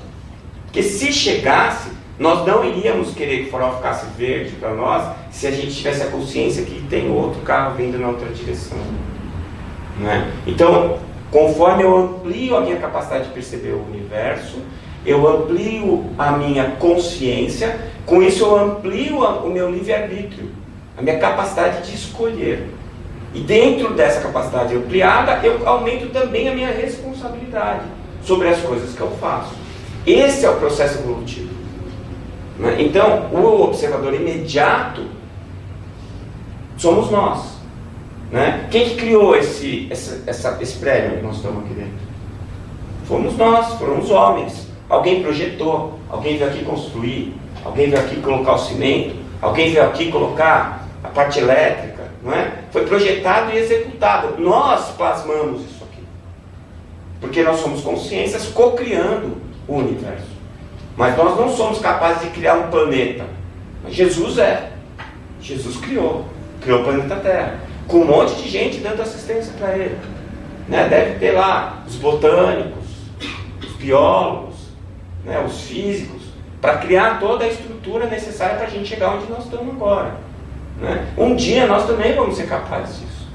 Porque se chegasse, nós não iríamos querer que o farol ficasse verde para nós se a gente tivesse a consciência que tem outro carro vindo na outra direção. Não é? Então, conforme eu amplio a minha capacidade de perceber o universo, eu amplio a minha consciência, com isso eu amplio o meu livre-arbítrio, a minha capacidade de escolher. E dentro dessa capacidade ampliada, eu aumento também a minha responsabilidade sobre as coisas que eu faço. Esse é o processo evolutivo. Né? Então, o observador imediato somos nós. Né? Quem que criou esse prédio que nós estamos aqui dentro? Fomos nós, foram os homens. Alguém projetou, alguém veio aqui construir, alguém veio aqui colocar o cimento, alguém veio aqui colocar a parte elétrica. Não é? Foi projetado e executado. Nós plasmamos isso aqui. Porque nós somos consciências co-criando o universo. Mas nós não somos capazes de criar um planeta. Mas Jesus é. Jesus criou o planeta Terra. Com um monte de gente dando assistência para ele. Né? Deve ter lá os botânicos, os biólogos, né? Os físicos, para criar toda a estrutura necessária para a gente chegar onde nós estamos agora. Né? Um dia nós também vamos ser capazes disso.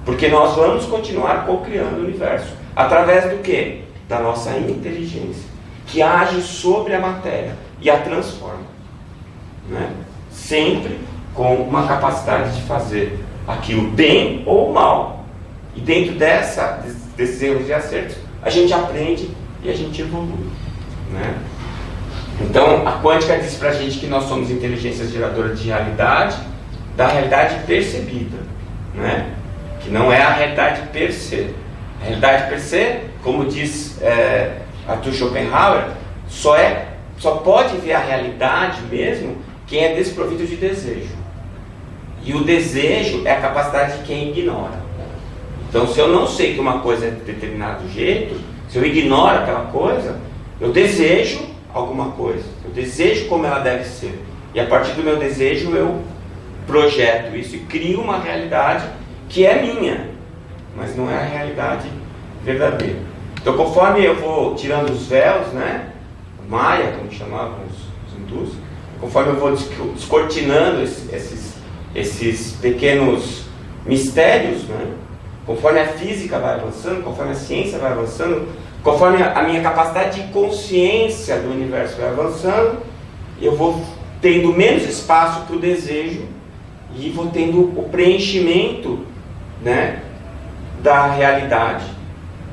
Porque nós vamos continuar co-criando o universo. Através do quê? Da nossa inteligência, que age sobre a matéria e a transforma. Né? Sempre com uma capacidade de fazer aquilo bem ou mal. E dentro desses erros e acertos, a gente aprende e a gente evolui. Né? Então, a quântica diz pra gente que nós somos inteligências geradoras de realidade, da realidade percebida, né? Que não é a realidade per se. A realidade per se, como diz Arthur Schopenhauer, só pode ver a realidade mesmo quem é desprovido de desejo. E o desejo é a capacidade de quem ignora. Então, se eu não sei que uma coisa é de determinado jeito, se eu ignoro aquela coisa, eu desejo alguma coisa, eu desejo como ela deve ser. E a partir do meu desejo eu projeto isso e crio uma realidade que é minha, mas não é a realidade verdadeira. Então, conforme eu vou tirando os véus, né, Maya, como chamavam os hindus, conforme eu vou descortinando esses pequenos mistérios, né, conforme a física vai avançando, conforme a ciência vai avançando, conforme a minha capacidade de consciência do universo vai avançando, eu vou tendo menos espaço para o desejo e vou tendo o preenchimento, né, da realidade.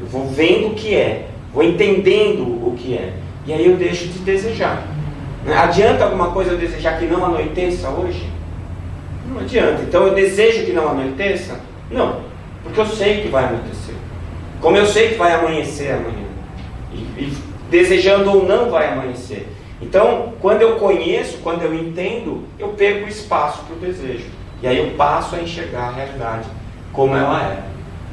Eu vou vendo o que é, vou entendendo o que é, e aí eu deixo de desejar. Adianta alguma coisa eu desejar que não anoiteça hoje? Não adianta. Então eu desejo que não anoiteça? Não, porque eu sei que vai anoitecer. Como eu sei que vai amanhecer amanhã. E desejando ou não vai amanhecer. Então, quando eu conheço, quando eu entendo, eu perco espaço para o desejo. E aí eu passo a enxergar a realidade como ela é.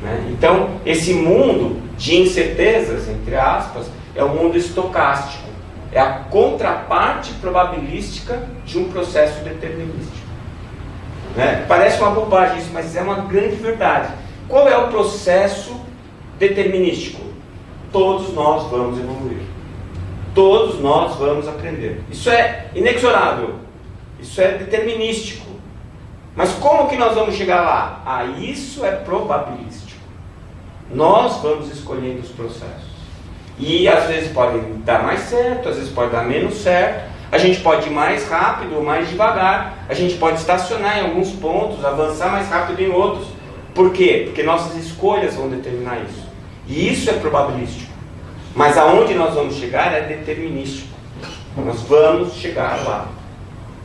Né? Então, esse mundo de incertezas, entre aspas, é um mundo estocástico. É a contraparte probabilística de um processo determinístico. Né? Parece uma bobagem isso, mas é uma grande verdade. Qual é o processo determinístico? Todos nós vamos evoluir. Todos nós vamos aprender. Isso é inexorável. Isso é determinístico. Mas como que nós vamos chegar lá? Isso é probabilístico. Nós vamos escolhendo os processos. E às vezes pode dar mais certo, às vezes pode dar menos certo. A gente pode ir mais rápido ou mais devagar. A gente pode estacionar em alguns pontos, avançar mais rápido em outros. Por quê? Porque nossas escolhas vão determinar isso. E isso é probabilístico. Mas aonde nós vamos chegar é determinístico. Nós vamos chegar lá.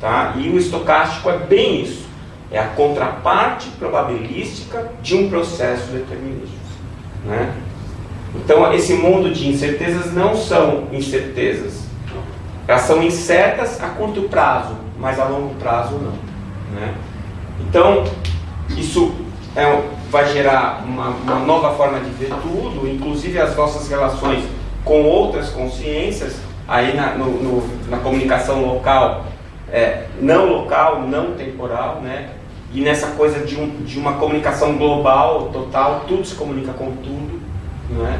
Tá? E o estocástico é bem isso. É a contraparte probabilística de um processo determinístico. Né? Então, esse mundo de incertezas não são incertezas. Elas são incertas a curto prazo, mas a longo prazo não. Né? Então, isso vai gerar uma nova forma de ver tudo, inclusive as nossas relações com outras consciências, aí na comunicação local, não temporal, né? E nessa coisa de uma comunicação global, total, tudo se comunica com tudo, não é?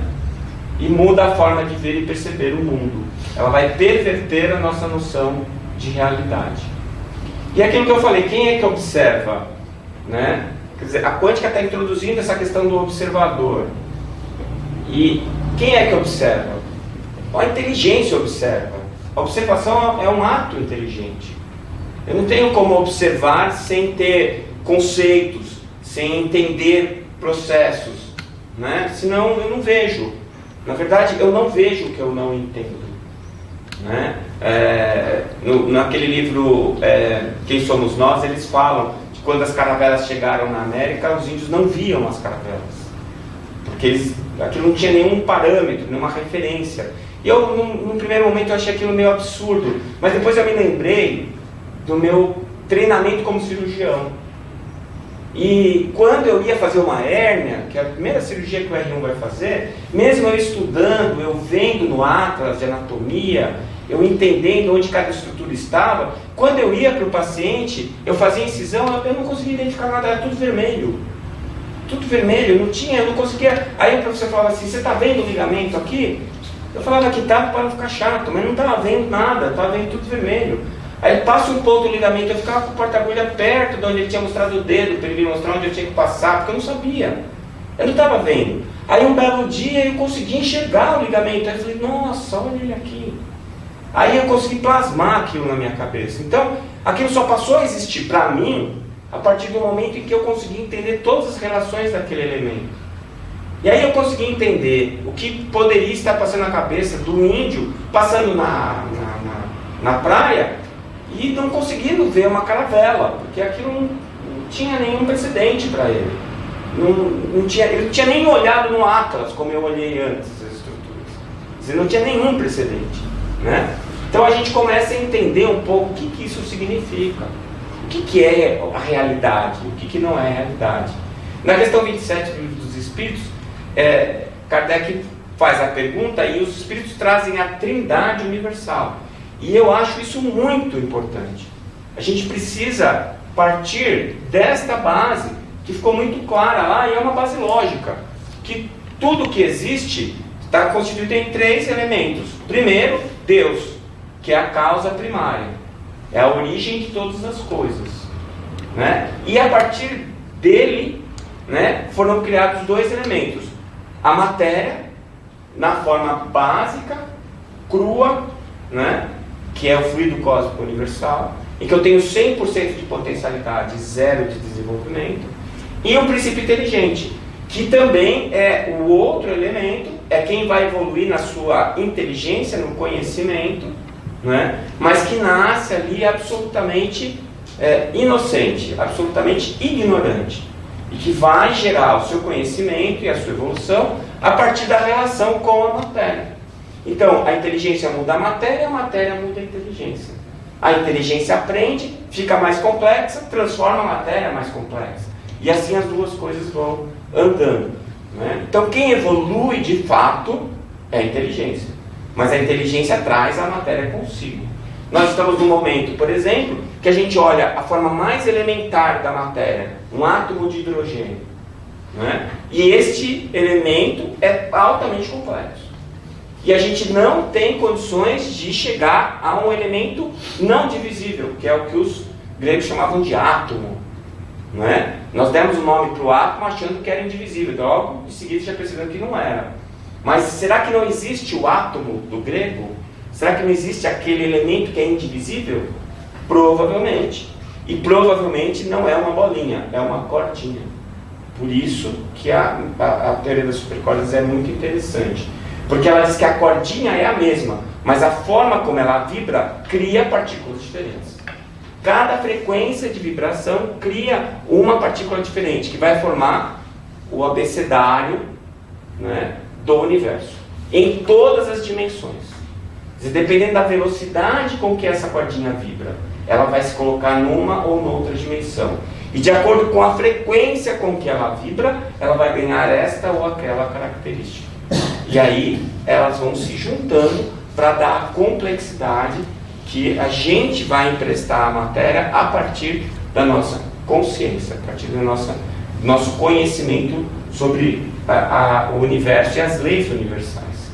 E muda a forma de ver e perceber o mundo. Ela vai perverter a nossa noção de realidade. E aquilo que eu falei, quem é que observa? Né? Quer dizer, a quântica está introduzindo essa questão do observador. E quem é que observa? A inteligência observa. A observação é um ato inteligente. Eu não tenho como observar sem ter conceitos, sem entender processos, né? Senão eu não vejo. Na verdade, eu não vejo o que eu não entendo. Né? Naquele livro Quem Somos Nós, eles falam que quando as caravelas chegaram na América, os índios não viam as caravelas. Porque aquilo não tinha nenhum parâmetro, nenhuma referência. E eu, num primeiro momento, eu achei aquilo meio absurdo. Mas depois eu me lembrei do meu treinamento como cirurgião. E quando eu ia fazer uma hérnia, que é a primeira cirurgia que o R1 vai fazer, mesmo eu estudando, eu vendo no atlas de anatomia, eu entendendo onde cada estrutura estava, quando eu ia para o paciente, eu fazia incisão, eu não conseguia identificar nada, era tudo vermelho. Tudo vermelho, eu não conseguia. Aí o professor falava assim, você está vendo o ligamento aqui? Eu falava que estava para não ficar chato, mas não estava vendo nada, estava vendo tudo vermelho. Aí passa um ponto do ligamento, eu ficava com o porta-agulha perto de onde ele tinha mostrado o dedo, para ele me mostrar onde eu tinha que passar, porque eu não sabia. Eu não estava vendo. Aí um belo dia eu consegui enxergar o ligamento. Aí eu falei, nossa, olha ele aqui. Aí eu consegui plasmar aquilo na minha cabeça. Então, aquilo só passou a existir para mim a partir do momento em que eu consegui entender todas as relações daquele elemento. E aí eu consegui entender o que poderia estar passando na cabeça do índio passando na praia e não conseguindo ver uma caravela, porque aquilo não tinha nenhum precedente para ele. Ele não tinha nem olhado no atlas, como eu olhei antes as estruturas. Ele não tinha nenhum precedente. Né? Então a gente começa a entender um pouco o que isso significa. O que é a realidade, o que não é a realidade. Na questão 27 do Livro dos Espíritos, Kardec faz a pergunta e os Espíritos trazem a Trindade Universal. E eu acho isso muito importante. A gente precisa partir desta base, que ficou muito clara lá, e é uma base lógica, que tudo que existe está constituído em 3 elementos. Primeiro, Deus, que é a causa primária, é a origem de todas as coisas, né? E a partir dele, né, foram criados 2 elementos: a matéria, na forma básica, crua, né, que é o fluido cósmico universal, em que eu tenho 100% de potencialidade, 0 de desenvolvimento, e o princípio inteligente, que também é o outro elemento, é quem vai evoluir na sua inteligência, no conhecimento, né, mas que nasce ali absolutamente inocente, absolutamente ignorante, e que vai gerar o seu conhecimento e a sua evolução a partir da relação com a matéria. Então, a inteligência muda a matéria muda a inteligência. A inteligência aprende, fica mais complexa, transforma a matéria mais complexa. E assim as duas coisas vão andando, né? Então, quem evolui de fato é a inteligência. Mas a inteligência traz a matéria consigo. Nós estamos num momento, por exemplo, que a gente olha a forma mais elementar da matéria, um átomo de hidrogênio, né? E este elemento é altamente complexo. E a gente não tem condições de chegar a um elemento não divisível, que é o que os gregos chamavam de átomo, não é? Nós demos o nome para o átomo achando que era indivisível, então logo em seguida já percebemos que não era. Mas será que não existe o átomo do grego? Será que não existe aquele elemento que é indivisível? Provavelmente. E provavelmente não é uma bolinha, é uma cordinha. Por isso que a teoria das supercordas é muito interessante. Porque ela diz que a cordinha é a mesma, mas a forma como ela vibra cria partículas diferentes. Cada frequência de vibração cria uma partícula diferente, que vai formar o abecedário, né, do universo, em todas as dimensões. Dependendo da velocidade com que essa cordinha vibra, ela vai se colocar numa ou noutra dimensão. E de acordo com a frequência com que ela vibra, ela vai ganhar esta ou aquela característica. E aí elas vão se juntando para dar a complexidade que a gente vai emprestar à matéria a partir da nossa consciência, a partir do nosso conhecimento sobre o universo e as leis universais.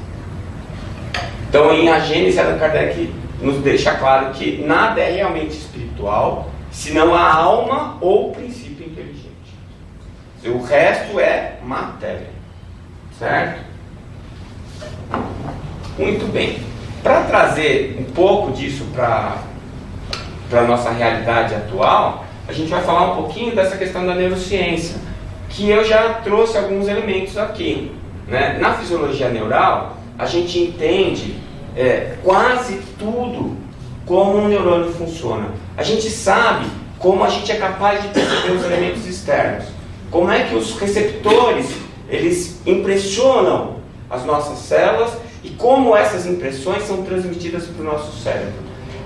Então, em A Gênese, Allan Kardec nos deixa claro que nada é realmente espiritual, senão a alma ou o princípio inteligente. O resto é matéria. Certo? Muito bem. Para trazer um pouco disso para a nossa realidade atual, a gente vai falar um pouquinho dessa questão da neurociência, que eu já trouxe alguns elementos aqui, né? Na fisiologia neural, a gente entende quase tudo como um neurônio funciona. A gente sabe como a gente é capaz de perceber os elementos externos, como é que os receptores eles impressionam as nossas células e como essas impressões são transmitidas para o nosso cérebro.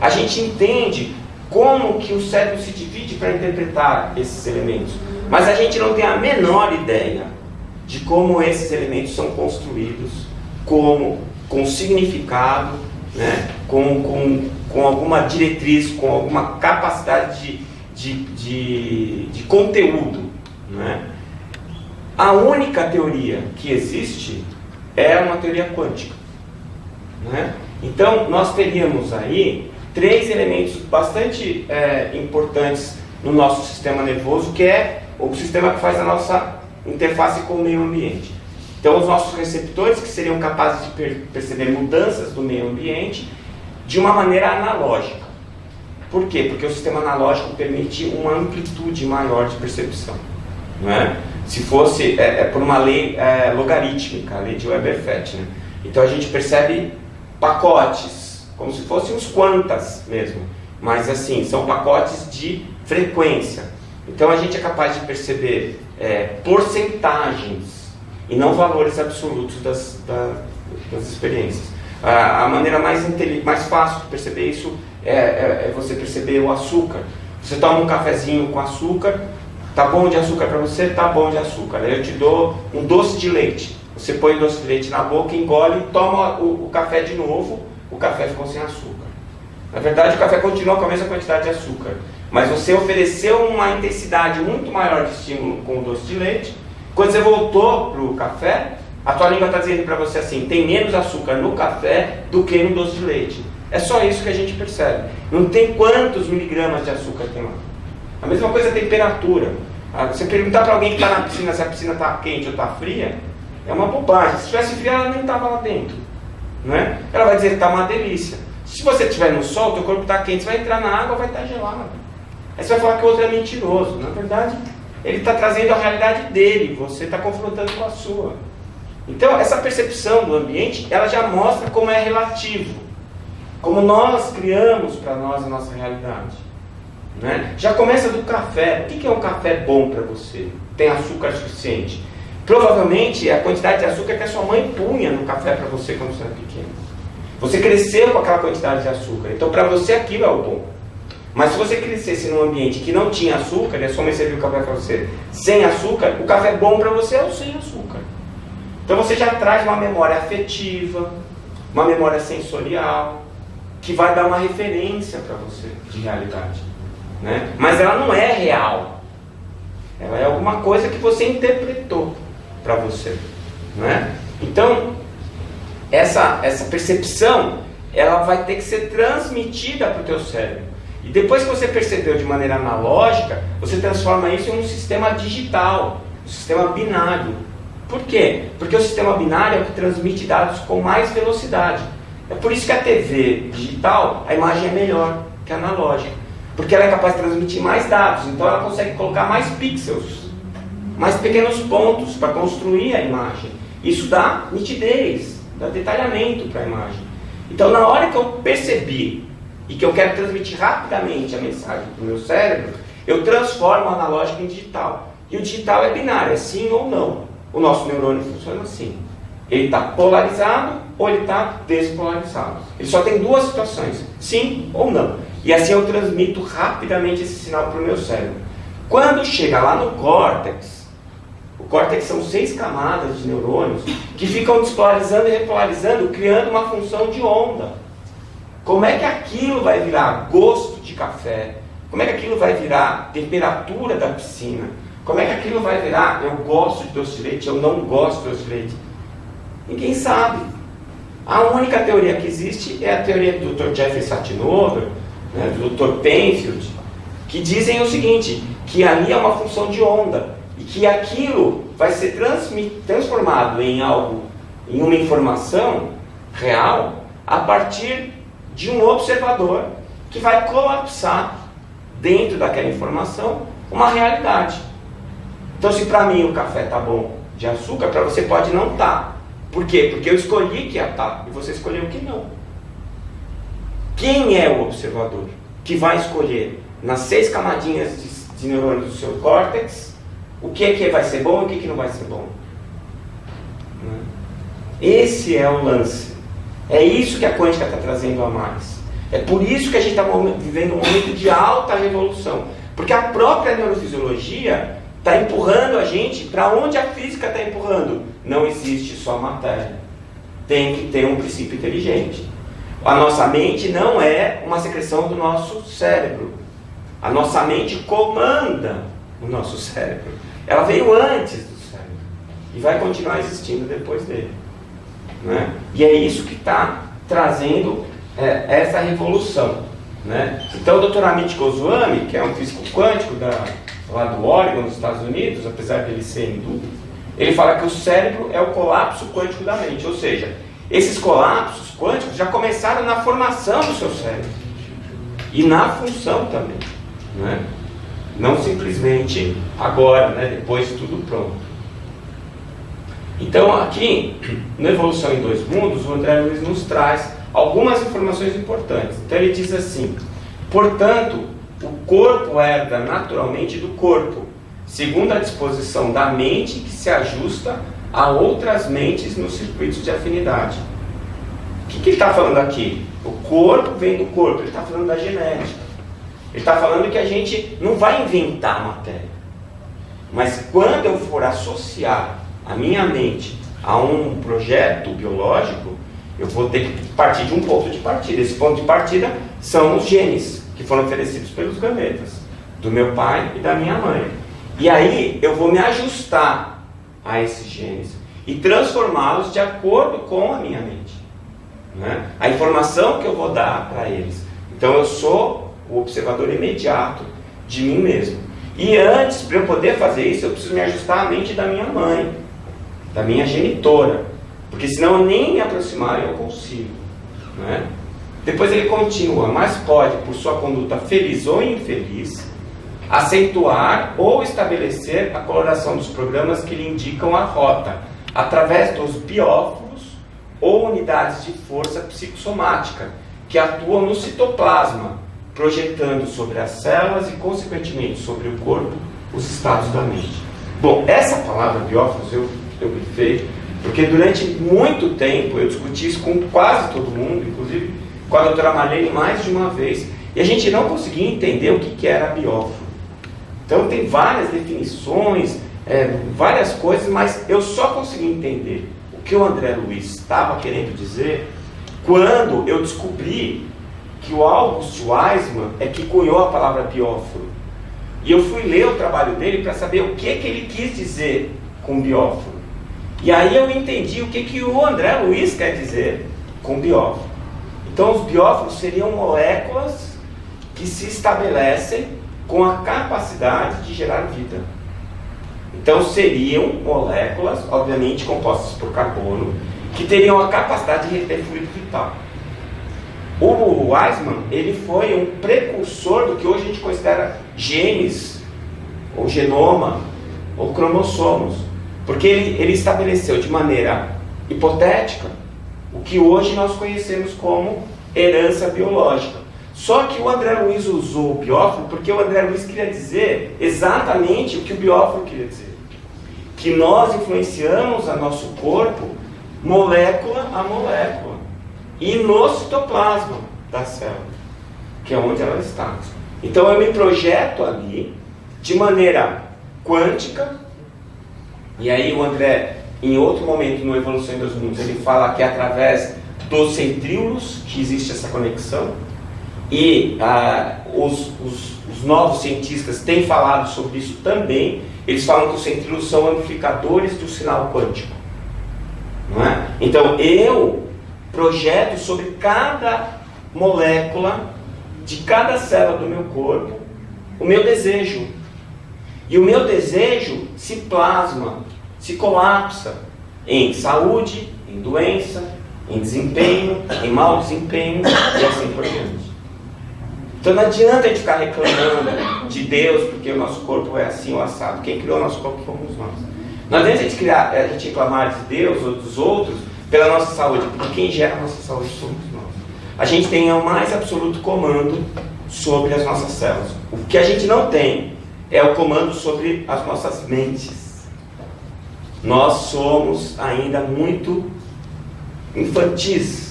A gente entende como que o cérebro se divide para interpretar esses elementos, mas a gente não tem a menor ideia de como esses elementos são construídos, com significado, né? com alguma diretriz, com alguma capacidade de conteúdo, né? A única teoria que existe é uma teoria quântica, né? Então, nós teríamos aí 3 elementos bastante importantes no nosso sistema nervoso, que é o sistema que faz a nossa interface com o meio ambiente. Então, os nossos receptores, que seriam capazes de perceber mudanças do meio ambiente de uma maneira analógica. Por quê? Porque o sistema analógico permite uma amplitude maior de percepção, não é? Se fosse por uma lei logarítmica, a lei de Weber-Fett, né? Então a gente percebe pacotes, como se fossem os quantas mesmo, mas assim, são pacotes de frequência. Então a gente é capaz de perceber porcentagens e não valores absolutos das experiências. A maneira mais fácil de perceber isso é você perceber o açúcar. Você toma um cafezinho com açúcar, tá bom de açúcar para você? Tá bom de açúcar. Aí eu te dou um doce de leite. Você põe o doce de leite na boca, engole, toma o café de novo, o café ficou sem açúcar. Na verdade, o café continua com a mesma quantidade de açúcar, mas você ofereceu uma intensidade muito maior de estímulo com o doce de leite. Quando você voltou para o café, A tua língua está dizendo para você assim, tem menos açúcar no café do que no doce de leite. É só isso que a gente percebe. Não tem quantos miligramas de açúcar tem lá. A mesma coisa é a temperatura. Você perguntar para alguém que está na piscina se a piscina está quente ou está fria, é uma bobagem. Se estivesse fria, ela nem estava lá dentro. Não é? Ela vai dizer que está uma delícia. Se você estiver no sol, teu corpo está quente, você vai entrar na água, vai estar gelado. Aí você vai falar que o outro é mentiroso. Na verdade, ele está trazendo a realidade dele, você está confrontando com a sua. Então, essa percepção do ambiente, ela já mostra como é relativo. Como nós criamos para nós a nossa realidade. Né? Já começa do café. O que é um café bom para você? Tem açúcar suficiente? Provavelmente é a quantidade de açúcar que a sua mãe punha no café para você quando você era pequeno. Você cresceu com aquela quantidade de açúcar. Então, para você, aquilo é o bom. Mas se você crescesse num ambiente que não tinha açúcar, e a sua mãe serviu o café para você sem açúcar, o café bom para você é o sem açúcar. Então você já traz uma memória afetiva, uma memória sensorial, que vai dar uma referência para você de realidade. Né? Mas ela não é real. Ela é alguma coisa que você interpretou para você. Né? Então, essa percepção, ela vai ter que ser transmitida para o teu cérebro. E depois que você percebeu de maneira analógica, você transforma isso em um sistema digital, um sistema binário. Por quê? Porque o sistema binário é o que transmite dados com mais velocidade. É por isso que a TV digital, a imagem é melhor que a analógica. Porque ela é capaz de transmitir mais dados, então ela consegue colocar mais pixels, mais pequenos pontos para construir a imagem. Isso dá nitidez, dá detalhamento para a imagem. Então, na hora que eu percebi e que eu quero transmitir rapidamente a mensagem para o meu cérebro, eu transformo o analógico em digital. E o digital é binário, é sim ou não. O nosso neurônio funciona assim. Ele está polarizado ou ele está despolarizado. Ele só tem duas situações, sim ou não. E assim eu transmito rapidamente esse sinal para o meu cérebro. Quando chega lá no córtex, o córtex são 6 camadas de neurônios que ficam despolarizando e repolarizando, criando uma função de onda. Como é que aquilo vai virar gosto de café? Como é que aquilo vai virar temperatura da piscina? Como é que aquilo vai virar eu gosto de doce de leite, eu não gosto de doce de leite? Ninguém sabe. A única teoria que existe é a teoria do Dr. Jeffrey Satinover, né, do Dr. Penfield, que dizem o seguinte, que ali é uma função de onda e que aquilo vai ser transformado em algo, em uma informação real a partir de um observador que vai colapsar dentro daquela informação uma realidade. Então, se para mim o café está bom de açúcar, para você pode não estar. Por quê? Porque eu escolhi que ia estar e você escolheu que não. Quem é o observador que vai escolher nas 6 camadinhas de neurônios do seu córtex o que é que vai ser bom e o que é que não vai ser bom? Esse é o lance. É isso que a quântica está trazendo a mais. É por isso que a gente está vivendo um momento de alta revolução. Porque a própria neurofisiologia está empurrando a gente para onde a física está empurrando. Não existe só matéria. Tem que ter um princípio inteligente. A nossa mente não é uma secreção do nosso cérebro. A nossa mente comanda o nosso cérebro. Ela veio antes do cérebro e vai continuar existindo depois dele. Né? E é isso que está trazendo essa revolução. Né? Então o Dr. Amit Goswami, que é um físico quântico lá do Oregon, nos Estados Unidos, apesar de ele ser hindu, ele fala que o cérebro é o colapso quântico da mente. Ou seja, esses colapsos quânticos já começaram na formação do seu cérebro e na função também. Né? Não simplesmente agora, né, depois de tudo pronto. Então aqui, no Evolução em Dois Mundos, o André Luiz nos traz algumas informações importantes. Então ele diz assim: portanto, o corpo herda naturalmente do corpo, segundo a disposição da mente que se ajusta a outras mentes nos circuitos de afinidade. O que ele está falando aqui? O corpo vem do corpo, ele está falando da genética. Ele está falando que a gente não vai inventar matéria. Mas quando eu for associar a minha mente a um projeto biológico, eu vou ter que partir de um ponto de partida. Esse ponto de partida são os genes que foram oferecidos pelos gametas, do meu pai e da minha mãe. E aí eu vou me ajustar a esses genes. e transformá-los de acordo com a minha mente, né? A informação que eu vou dar para eles. Então eu sou o observador imediato de mim mesmo. E antes, para eu poder fazer isso, eu preciso me ajustar à mente da minha mãe, da minha genitora, porque senão eu nem me aproximar eu consigo, né? Depois ele continua: mas pode, por sua conduta feliz ou infeliz, acentuar ou estabelecer a coloração dos programas que lhe indicam a rota, através dos bióforos ou unidades de força psicossomática, que atuam no citoplasma, projetando sobre as células e, consequentemente, sobre o corpo, os estados da mente. Bom, essa palavra bióforos eu grifei, porque durante muito tempo eu discuti isso com quase todo mundo, inclusive com a doutora Marlene mais de uma vez, e a gente não conseguia entender o que era bióforo. Então tem várias definições, várias coisas, mas eu só consegui entender o que o André Luiz estava querendo dizer quando eu descobri que o August Weismann é que cunhou a palavra bióforo. E eu fui ler o trabalho dele para saber o que ele quis dizer com bióforo. E aí eu entendi o que o André Luiz quer dizer com bióforo. Então os bióforos seriam moléculas que se estabelecem com a capacidade de gerar vida. Então seriam moléculas, obviamente compostas por carbono, que teriam a capacidade de reter fluido vital. O Weismann, ele foi um precursor do que hoje a gente considera genes, ou genoma, ou cromossomos, porque ele estabeleceu de maneira hipotética o que hoje nós conhecemos como herança biológica. Só que o André Luiz usou o bióforo porque o André Luiz queria dizer exatamente o que o bióforo queria dizer, que nós influenciamos a nosso corpo molécula a molécula e no citoplasma da célula, que é onde ela está. Então eu me projeto ali de maneira quântica, e aí o André, em outro momento no Evolução em 2 Mundos, ele fala que é através dos centríolos que existe essa conexão, e os novos cientistas têm falado sobre isso também. Eles falam que os centríolos são amplificadores do sinal quântico, não é? Então eu projeto sobre cada molécula de cada célula do meu corpo o meu desejo, e o meu desejo se plasma, se colapsa em saúde, em doença, em desempenho, em mau desempenho e assim por diante. Então não adianta a gente ficar reclamando de Deus porque o nosso corpo é assim ou assado. Quem criou o nosso corpo fomos nós. Não adianta a gente reclamar de Deus ou dos outros pela nossa saúde, porque quem gera a nossa saúde somos nós. A gente tem o mais absoluto comando sobre as nossas células. O que a gente não tem é o comando sobre as nossas mentes. Nós somos ainda muito infantis.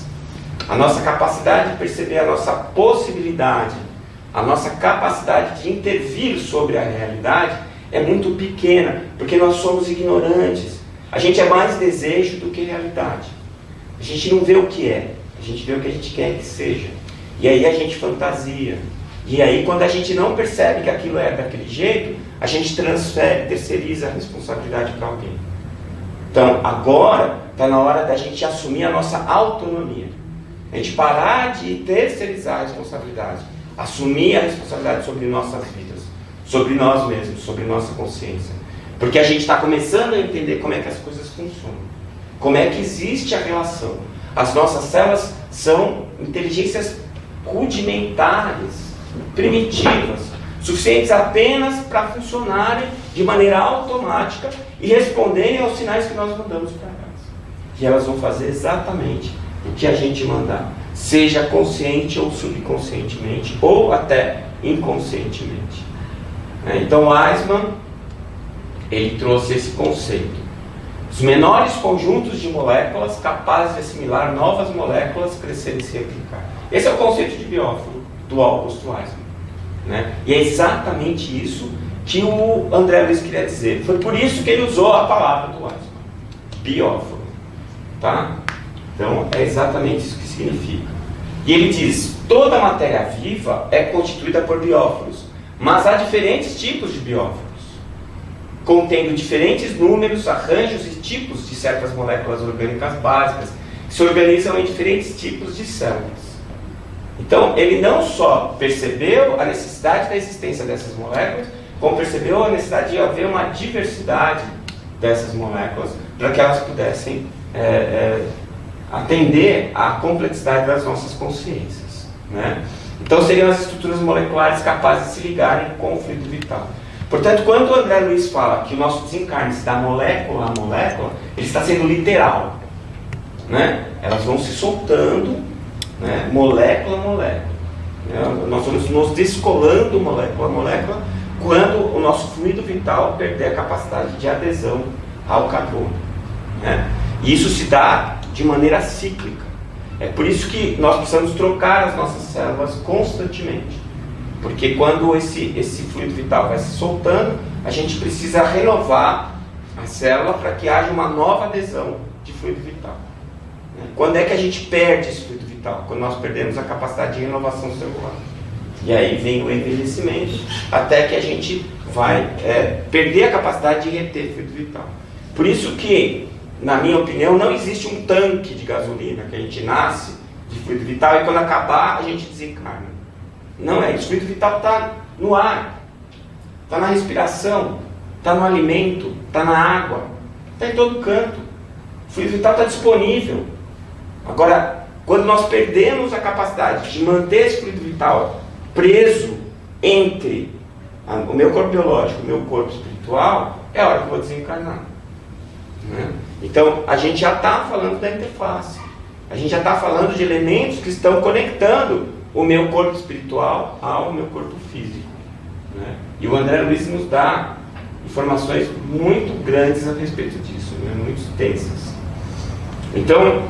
A nossa capacidade de perceber a nossa possibilidade, a nossa capacidade de intervir sobre a realidade é muito pequena, porque nós somos ignorantes. A gente é mais desejo do que realidade. A gente não vê o que é, a gente vê o que a gente quer que seja. E aí a gente fantasia. E aí quando a gente não percebe que aquilo é daquele jeito, a gente transfere, terceiriza a responsabilidade para alguém. Então agora está na hora da gente assumir a nossa autonomia. A gente parar de terceirizar a responsabilidade, assumir a responsabilidade sobre nossas vidas, sobre nós mesmos, sobre nossa consciência. Porque a gente está começando a entender como é que as coisas funcionam, como é que existe a relação. As nossas células são inteligências rudimentares, primitivas, suficientes apenas para funcionarem de maneira automática e responderem aos sinais que nós mandamos para elas. E elas vão fazer exatamente o que a gente mandar, seja consciente ou subconscientemente, ou até inconscientemente. Então Weismann, ele trouxe esse conceito. Os menores conjuntos de moléculas capazes de assimilar novas moléculas, crescer e se replicar. Esse é o conceito de bióforo do August Weismann. E é exatamente isso que o André Luiz queria dizer. Foi por isso que ele usou a palavra do Weismann, bióforo. Tá? Então, é exatamente isso que significa. E ele diz: toda a matéria viva é constituída por bióforos, mas há diferentes tipos de bióforos. contendo diferentes números, arranjos e tipos de certas moléculas orgânicas básicas, que se organizam em diferentes tipos de células. Então, ele não só percebeu a necessidade da existência dessas moléculas, como percebeu a necessidade de haver uma diversidade dessas moléculas para que elas pudessem atender à complexidade das nossas consciências, né? Então, seriam as estruturas moleculares capazes de se ligarem com o fluido vital. Portanto, quando o André Luiz fala que o nosso desencarne se dá molécula a molécula, ele está sendo literal, né? Elas vão se soltando, né? Molécula a molécula, né? Nós vamos nos descolando molécula a molécula quando o nosso fluido vital perder a capacidade de adesão ao carbono, né? E isso se dá de maneira cíclica. É por isso que nós precisamos trocar as nossas células constantemente. Porque quando esse fluido vital vai se soltando, a gente precisa renovar a célula para que haja uma nova adesão de fluido vital. Quando é que a gente perde esse fluido vital? Quando nós perdemos a capacidade de renovação celular. E aí vem o envelhecimento, até que a gente vai perder a capacidade de reter fluido vital. Por isso que, na minha opinião, não existe um tanque de gasolina que a gente nasce de fluido vital e quando acabar a gente desencarna. Não é isso. O fluido vital está no ar, está na respiração, está no alimento, está na água, está em todo canto. O fluido vital está disponível. Agora, quando nós perdemos a capacidade de manter esse fluido vital preso entre o meu corpo biológico e o meu corpo espiritual, é a hora que eu vou desencarnar, né? Então, a gente já está falando da interface. A gente já está falando de elementos que estão conectando o meu corpo espiritual ao meu corpo físico, né? E o André Luiz nos dá informações muito grandes a respeito disso, né? Muito extensas. Então,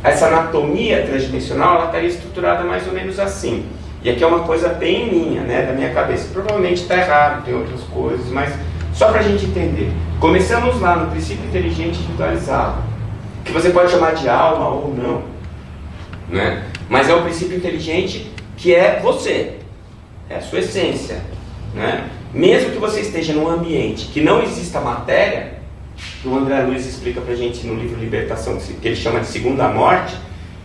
essa anatomia transdimensional ela estaria estruturada mais ou menos assim. E aqui é uma coisa bem minha, né? Da minha cabeça. Provavelmente está errado, tem outras coisas, mas só para a gente entender. Começamos lá no princípio inteligente individualizado, que você pode chamar de alma ou não, né? Mas é o princípio inteligente que é você, é a sua essência, né? Mesmo que você esteja num ambiente que não exista matéria, que o André Luiz explica para a gente no livro Libertação, que ele chama de Segunda Morte,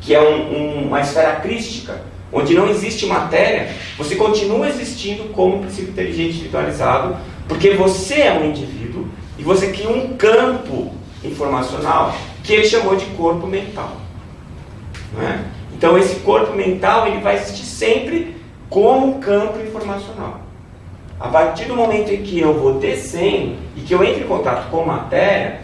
que é uma esfera crística, onde não existe matéria, você continua existindo como princípio inteligente individualizado, porque você é um indivíduo e você cria um campo informacional que ele chamou de corpo mental, né? Então esse corpo mental ele vai existir sempre como campo informacional. A partir do momento em que eu vou descendo e que eu entro em contato com matéria,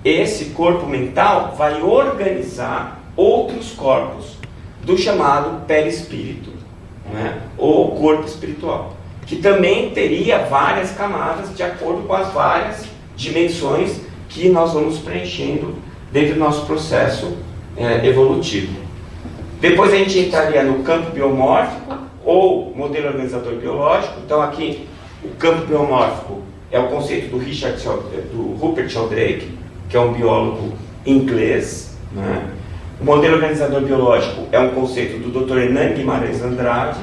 esse corpo mental vai organizar outros corpos do chamado perispírito, né? Ou corpo espiritual, que também teria várias camadas de acordo com as várias dimensões que nós vamos preenchendo dentro do nosso processo evolutivo. Depois a gente entraria no campo biomórfico ou modelo organizador biológico. Então aqui o campo biomórfico é o conceito do Rupert Sheldrake, que é um biólogo inglês, né? O modelo organizador biológico é um conceito do Dr. Hernani Guimarães Andrade,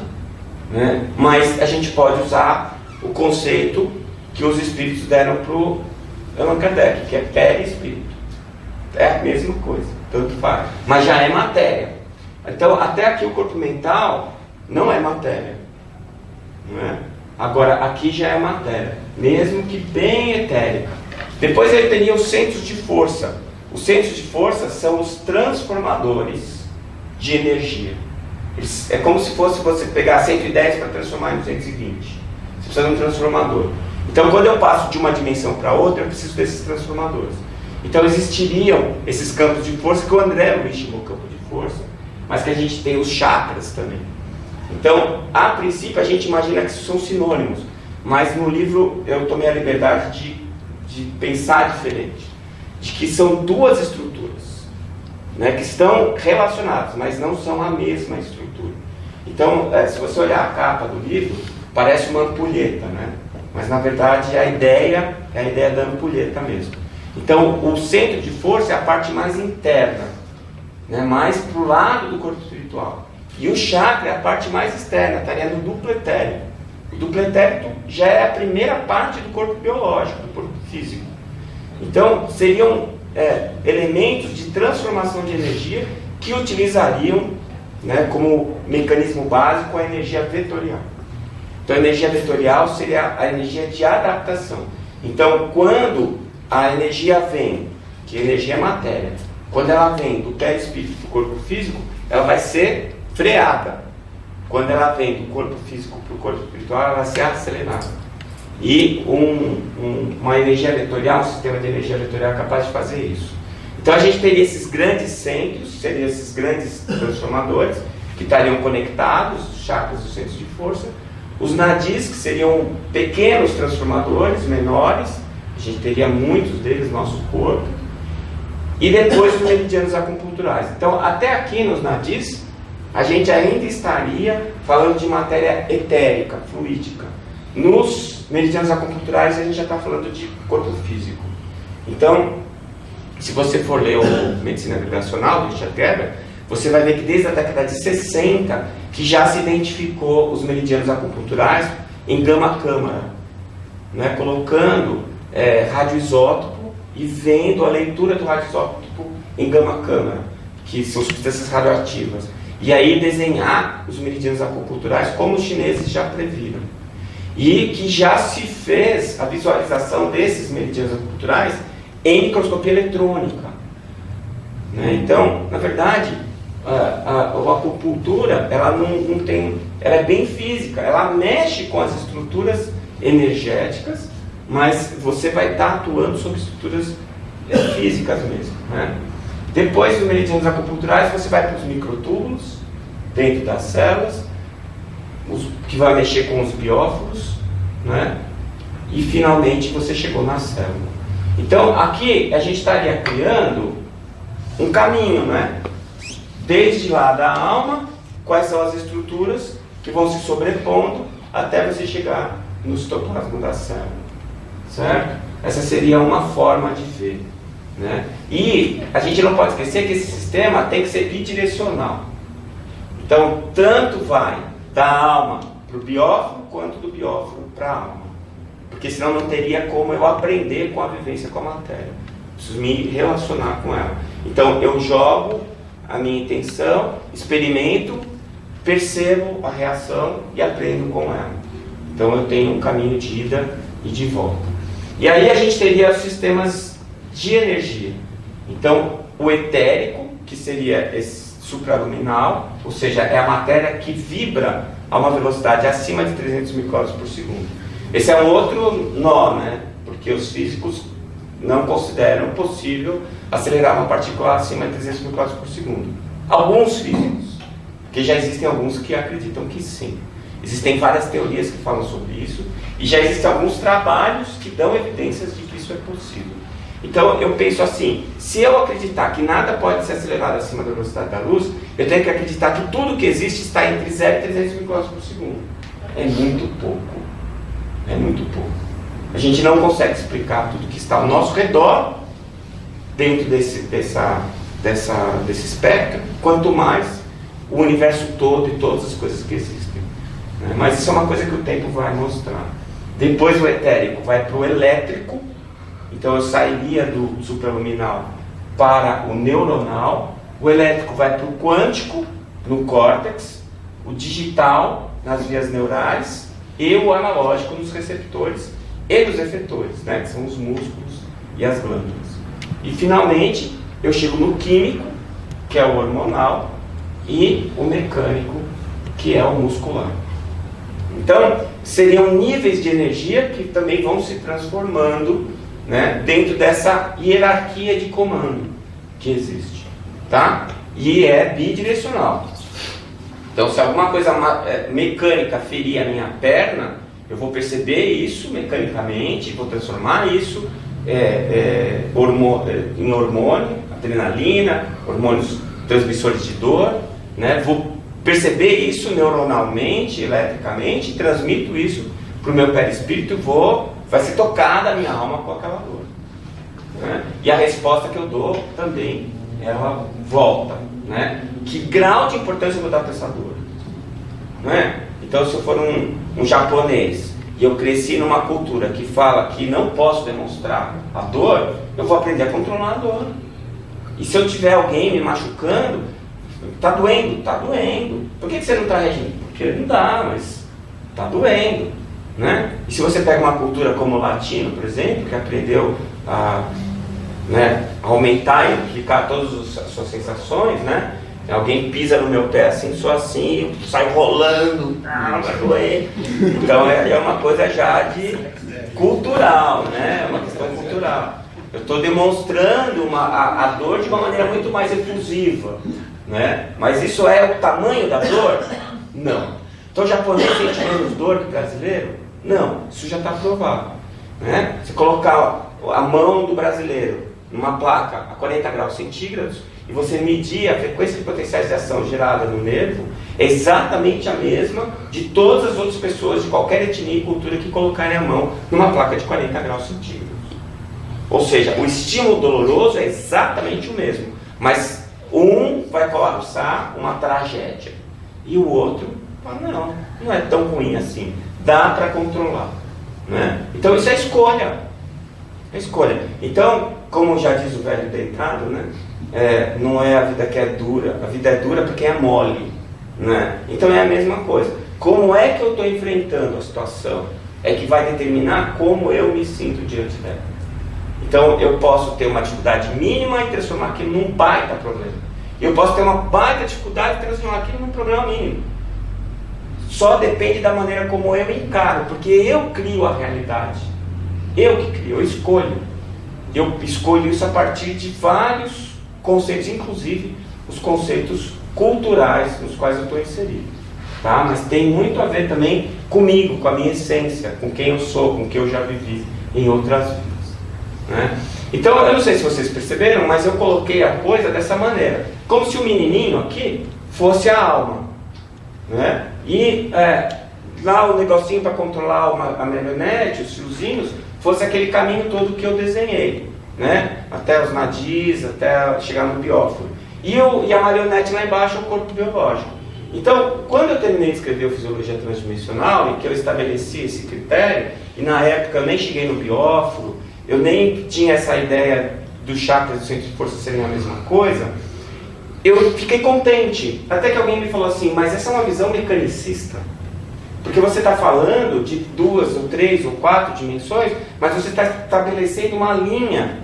né? Mas a gente pode usar o conceito que os espíritos deram para o Allan Kardec, que é perispírito. É a mesma coisa, tanto faz, mas já é matéria. Então, até aqui o corpo mental não é matéria, não é? Agora, aqui já é matéria, mesmo que bem etérica. Depois ele teria os centros de força. Os centros de força são os transformadores de energia. É como se fosse você pegar 110 para transformar em 220. Você precisa de um transformador. Então, quando eu passo de uma dimensão para outra, eu preciso desses transformadores. Então, existiriam esses campos de força que o André Luiz chamou campo de força, mas que a gente tem os chakras também. Então, a princípio, a gente imagina que são sinônimos, mas no livro eu tomei a liberdade de pensar diferente, de que são duas estruturas, né, que estão relacionadas, mas não são a mesma estrutura. Então, se você olhar a capa do livro, parece uma ampulheta, né? Mas na verdade a ideia é a ideia da ampulheta mesmo. Então, o centro de força é a parte mais interna, né, mais para o lado do corpo espiritual. E o chakra é a parte mais externa, estaria no duplo etéreo, O duplo etérico já é a primeira parte do corpo biológico, do corpo físico. Então, seriam elementos de transformação de energia que utilizariam, né, como mecanismo básico a energia vetorial. Então, a energia vetorial seria a energia de adaptação. Então, quando a energia vem, que a energia é matéria, quando ela vem do perispírito para o corpo físico, ela vai ser freada. Quando ela vem do corpo físico para o corpo espiritual, ela vai ser acelerada. E uma energia vetorial, um sistema de energia vetorial é capaz de fazer isso. Então a gente teria esses grandes centros, seriam esses grandes transformadores, que estariam conectados, os chakras dos centros de força. Os nadis, que seriam pequenos transformadores, menores, a gente teria muitos deles no nosso corpo. E depois os meridianos acupunturais. Então, até aqui nos nadis, a gente ainda estaria falando de matéria etérica, fluídica. Nos meridianos acupunturais, a gente já está falando de corpo físico. Então, se você for ler o Medicina Vibracional, do Richard Gerber, você vai ver que desde a década de 60, que já se identificou os meridianos acupunturais em gama-câmara, né, colocando radioisótopo e vendo a leitura do radioisótopo em gama-câmara, que são substâncias radioativas. E aí desenhar os meridianos acupunturais como os chineses já previram. E que já se fez a visualização desses meridianos acupunturais em microscopia eletrônica. Né? Então, na verdade, a acupuntura, ela não tem, ela é bem física, ela mexe com as estruturas energéticas, mas você vai estar atuando sobre estruturas físicas mesmo. Né? Depois dos meridianos acupunturais, você vai para os microtúbulos dentro das células, que vai mexer com os bióforos, né? E finalmente você chegou na célula. Então aqui a gente estaria criando um caminho, né? Desde lá da alma, quais são as estruturas que vão se sobrepondo até você chegar no citoplasma da célula, certo? Essa seria uma forma de ver, né? E a gente não pode esquecer que esse sistema tem que ser bidirecional. Então, tanto vai da alma para o bióforo, quanto do bióforo para a alma. Porque senão não teria como eu aprender com a vivência com a matéria. Preciso me relacionar com ela. Então, eu jogo a minha intenção, experimento, percebo a reação e aprendo com ela. Então, eu tenho um caminho de ida e de volta. E aí a gente teria os sistemas de energia. Então, o etérico, que seria esse supraluminal, ou seja, é a matéria que vibra a uma velocidade acima de 300 micrómetros por segundo. Esse é um outro nó, né? Porque os físicos não consideram possível acelerar uma partícula acima de 300 micrómetros por segundo. Alguns físicos, porque já existem alguns que acreditam que sim. Existem várias teorias que falam sobre isso, e já existem alguns trabalhos que dão evidências de que isso é possível. Então eu penso assim, se eu acreditar que nada pode ser acelerado acima da velocidade da luz, eu tenho que acreditar que tudo que existe está entre 0 e 300 micrómetros por segundo. É muito pouco. É muito pouco. A gente não consegue explicar tudo que está ao nosso redor, dentro desse espectro, quanto mais o universo todo e todas as coisas que existem. Mas isso é uma coisa que o tempo vai mostrar. Depois o etérico vai para o elétrico. Então eu sairia do supraluminal para o neuronal, o elétrico vai para o quântico, no córtex, o digital nas vias neurais e o analógico nos receptores e nos efetores, né, que são os músculos e as glândulas. E finalmente eu chego no químico, que é o hormonal, e o mecânico, que é o muscular. Então seriam níveis de energia que também vão se transformando, né, dentro dessa hierarquia de comando que existe, tá? E é bidirecional. Então, se alguma coisa mecânica ferir a minha perna, eu vou perceber isso mecanicamente, vou transformar isso em hormônio, adrenalina, hormônios transmissores de dor, né? Vou perceber isso neuronalmente, eletricamente, transmito isso para o meu perispírito e vai ser tocada a minha alma com aquela dor. Né? E a resposta que eu dou também, ela volta. Né? Que grau de importância eu vou dar para essa dor? não é? Então, se eu for um japonês e eu cresci numa cultura que fala que não posso demonstrar a dor, eu vou aprender a controlar a dor. E se eu tiver alguém me machucando, tá doendo. Por que você não está reagindo? Porque não dá, mas tá doendo, né? E se você pega uma cultura como o latino, por exemplo, que aprendeu a aumentar e amplificar todas as suas sensações, né? Alguém pisa no meu pé assim, só assim, eu saio rolando, vai doer. Então é uma coisa já de cultural, né? É uma questão cultural. Eu estou demonstrando a dor de uma maneira muito mais efusiva, né? Mas isso é o tamanho da dor? Não. Então o japonês sente menos dor que o brasileiro? Não, isso já está provado, né? Se colocar a mão do brasileiro numa placa a 40 graus centígrados e você medir a frequência de potenciais de ação gerada no nervo, é exatamente a mesma de todas as outras pessoas de qualquer etnia e cultura que colocarem a mão numa placa de 40 graus centígrados. Ou seja, o estímulo doloroso é exatamente o mesmo, mas um vai causar uma tragédia e o outro fala, não é tão ruim assim, dá para controlar, né? Então isso é escolha. É escolha. Então, como já diz o velho deitado, né? Não é a vida que é dura, a vida é dura porque é mole, né? Então é a mesma coisa. Como é que eu estou enfrentando a situação? É que vai determinar como eu me sinto diante dela. Então eu posso ter uma dificuldade mínima e transformar aquilo num baita problema. Eu posso ter uma baita dificuldade e transformar aquilo num problema mínimo. Só depende da maneira como eu encaro, porque eu crio a realidade. Eu que crio, eu escolho. Eu escolho isso a partir de vários conceitos, inclusive os conceitos culturais nos quais eu estou inserido. Tá? Mas tem muito a ver também comigo, com a minha essência, com quem eu sou, com o que eu já vivi em outras vidas. Né? Então, eu não sei se vocês perceberam, mas eu coloquei a coisa dessa maneira. Como se o menininho aqui fosse a alma. Né? E lá o negocinho para controlar a marionete, os fiozinhos, fosse aquele caminho todo que eu desenhei, né? Até os nadis, até chegar no bióforo. E a marionete lá embaixo é o corpo biológico. Então, quando eu terminei de escrever o Fisiologia Transdimensional, e que eu estabeleci esse critério, e na época eu nem cheguei no bióforo, eu nem tinha essa ideia dos chakras do centro de força serem a mesma coisa, eu fiquei contente. Até que alguém me falou assim, mas essa é uma visão mecanicista. Porque você está falando de 2 ou 3 ou 4 dimensões, mas você está estabelecendo uma linha,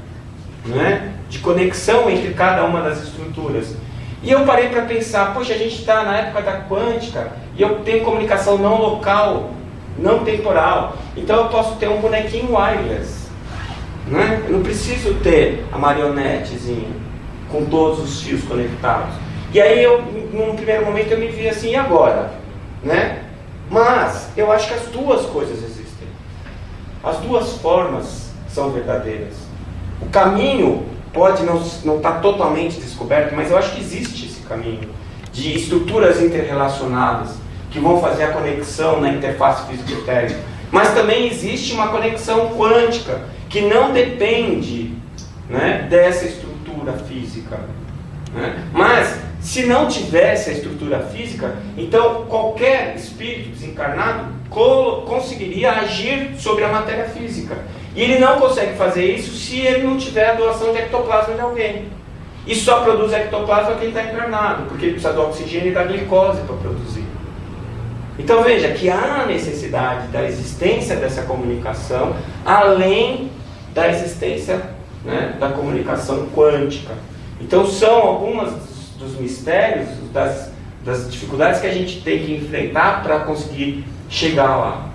né, de conexão entre cada uma das estruturas. E eu parei para pensar, poxa, a gente está na época da quântica, e eu tenho comunicação não local, não temporal. Então eu posso ter um bonequinho wireless. Né? Eu não preciso ter a marionetezinha com todos os fios conectados. E aí, num primeiro momento, eu me vi assim, e agora? Né? Mas eu acho que as duas coisas existem. As duas formas são verdadeiras. O caminho pode não estar totalmente descoberto, mas eu acho que existe esse caminho de estruturas interrelacionadas que vão fazer a conexão na interface físico-térmica. Mas também existe uma conexão quântica que não depende, né, dessa estrutura física. Né? Mas, se não tivesse a estrutura física, então qualquer espírito desencarnado conseguiria agir sobre a matéria física. E ele não consegue fazer isso se ele não tiver a doação de ectoplasma de alguém. E só produz ectoplasma quem está encarnado, porque ele precisa do oxigênio e da glicose para produzir. Então veja que há necessidade da existência dessa comunicação, além da existência, né, da comunicação quântica. Então são algumas dos mistérios, das dificuldades que a gente tem que enfrentar para conseguir chegar lá.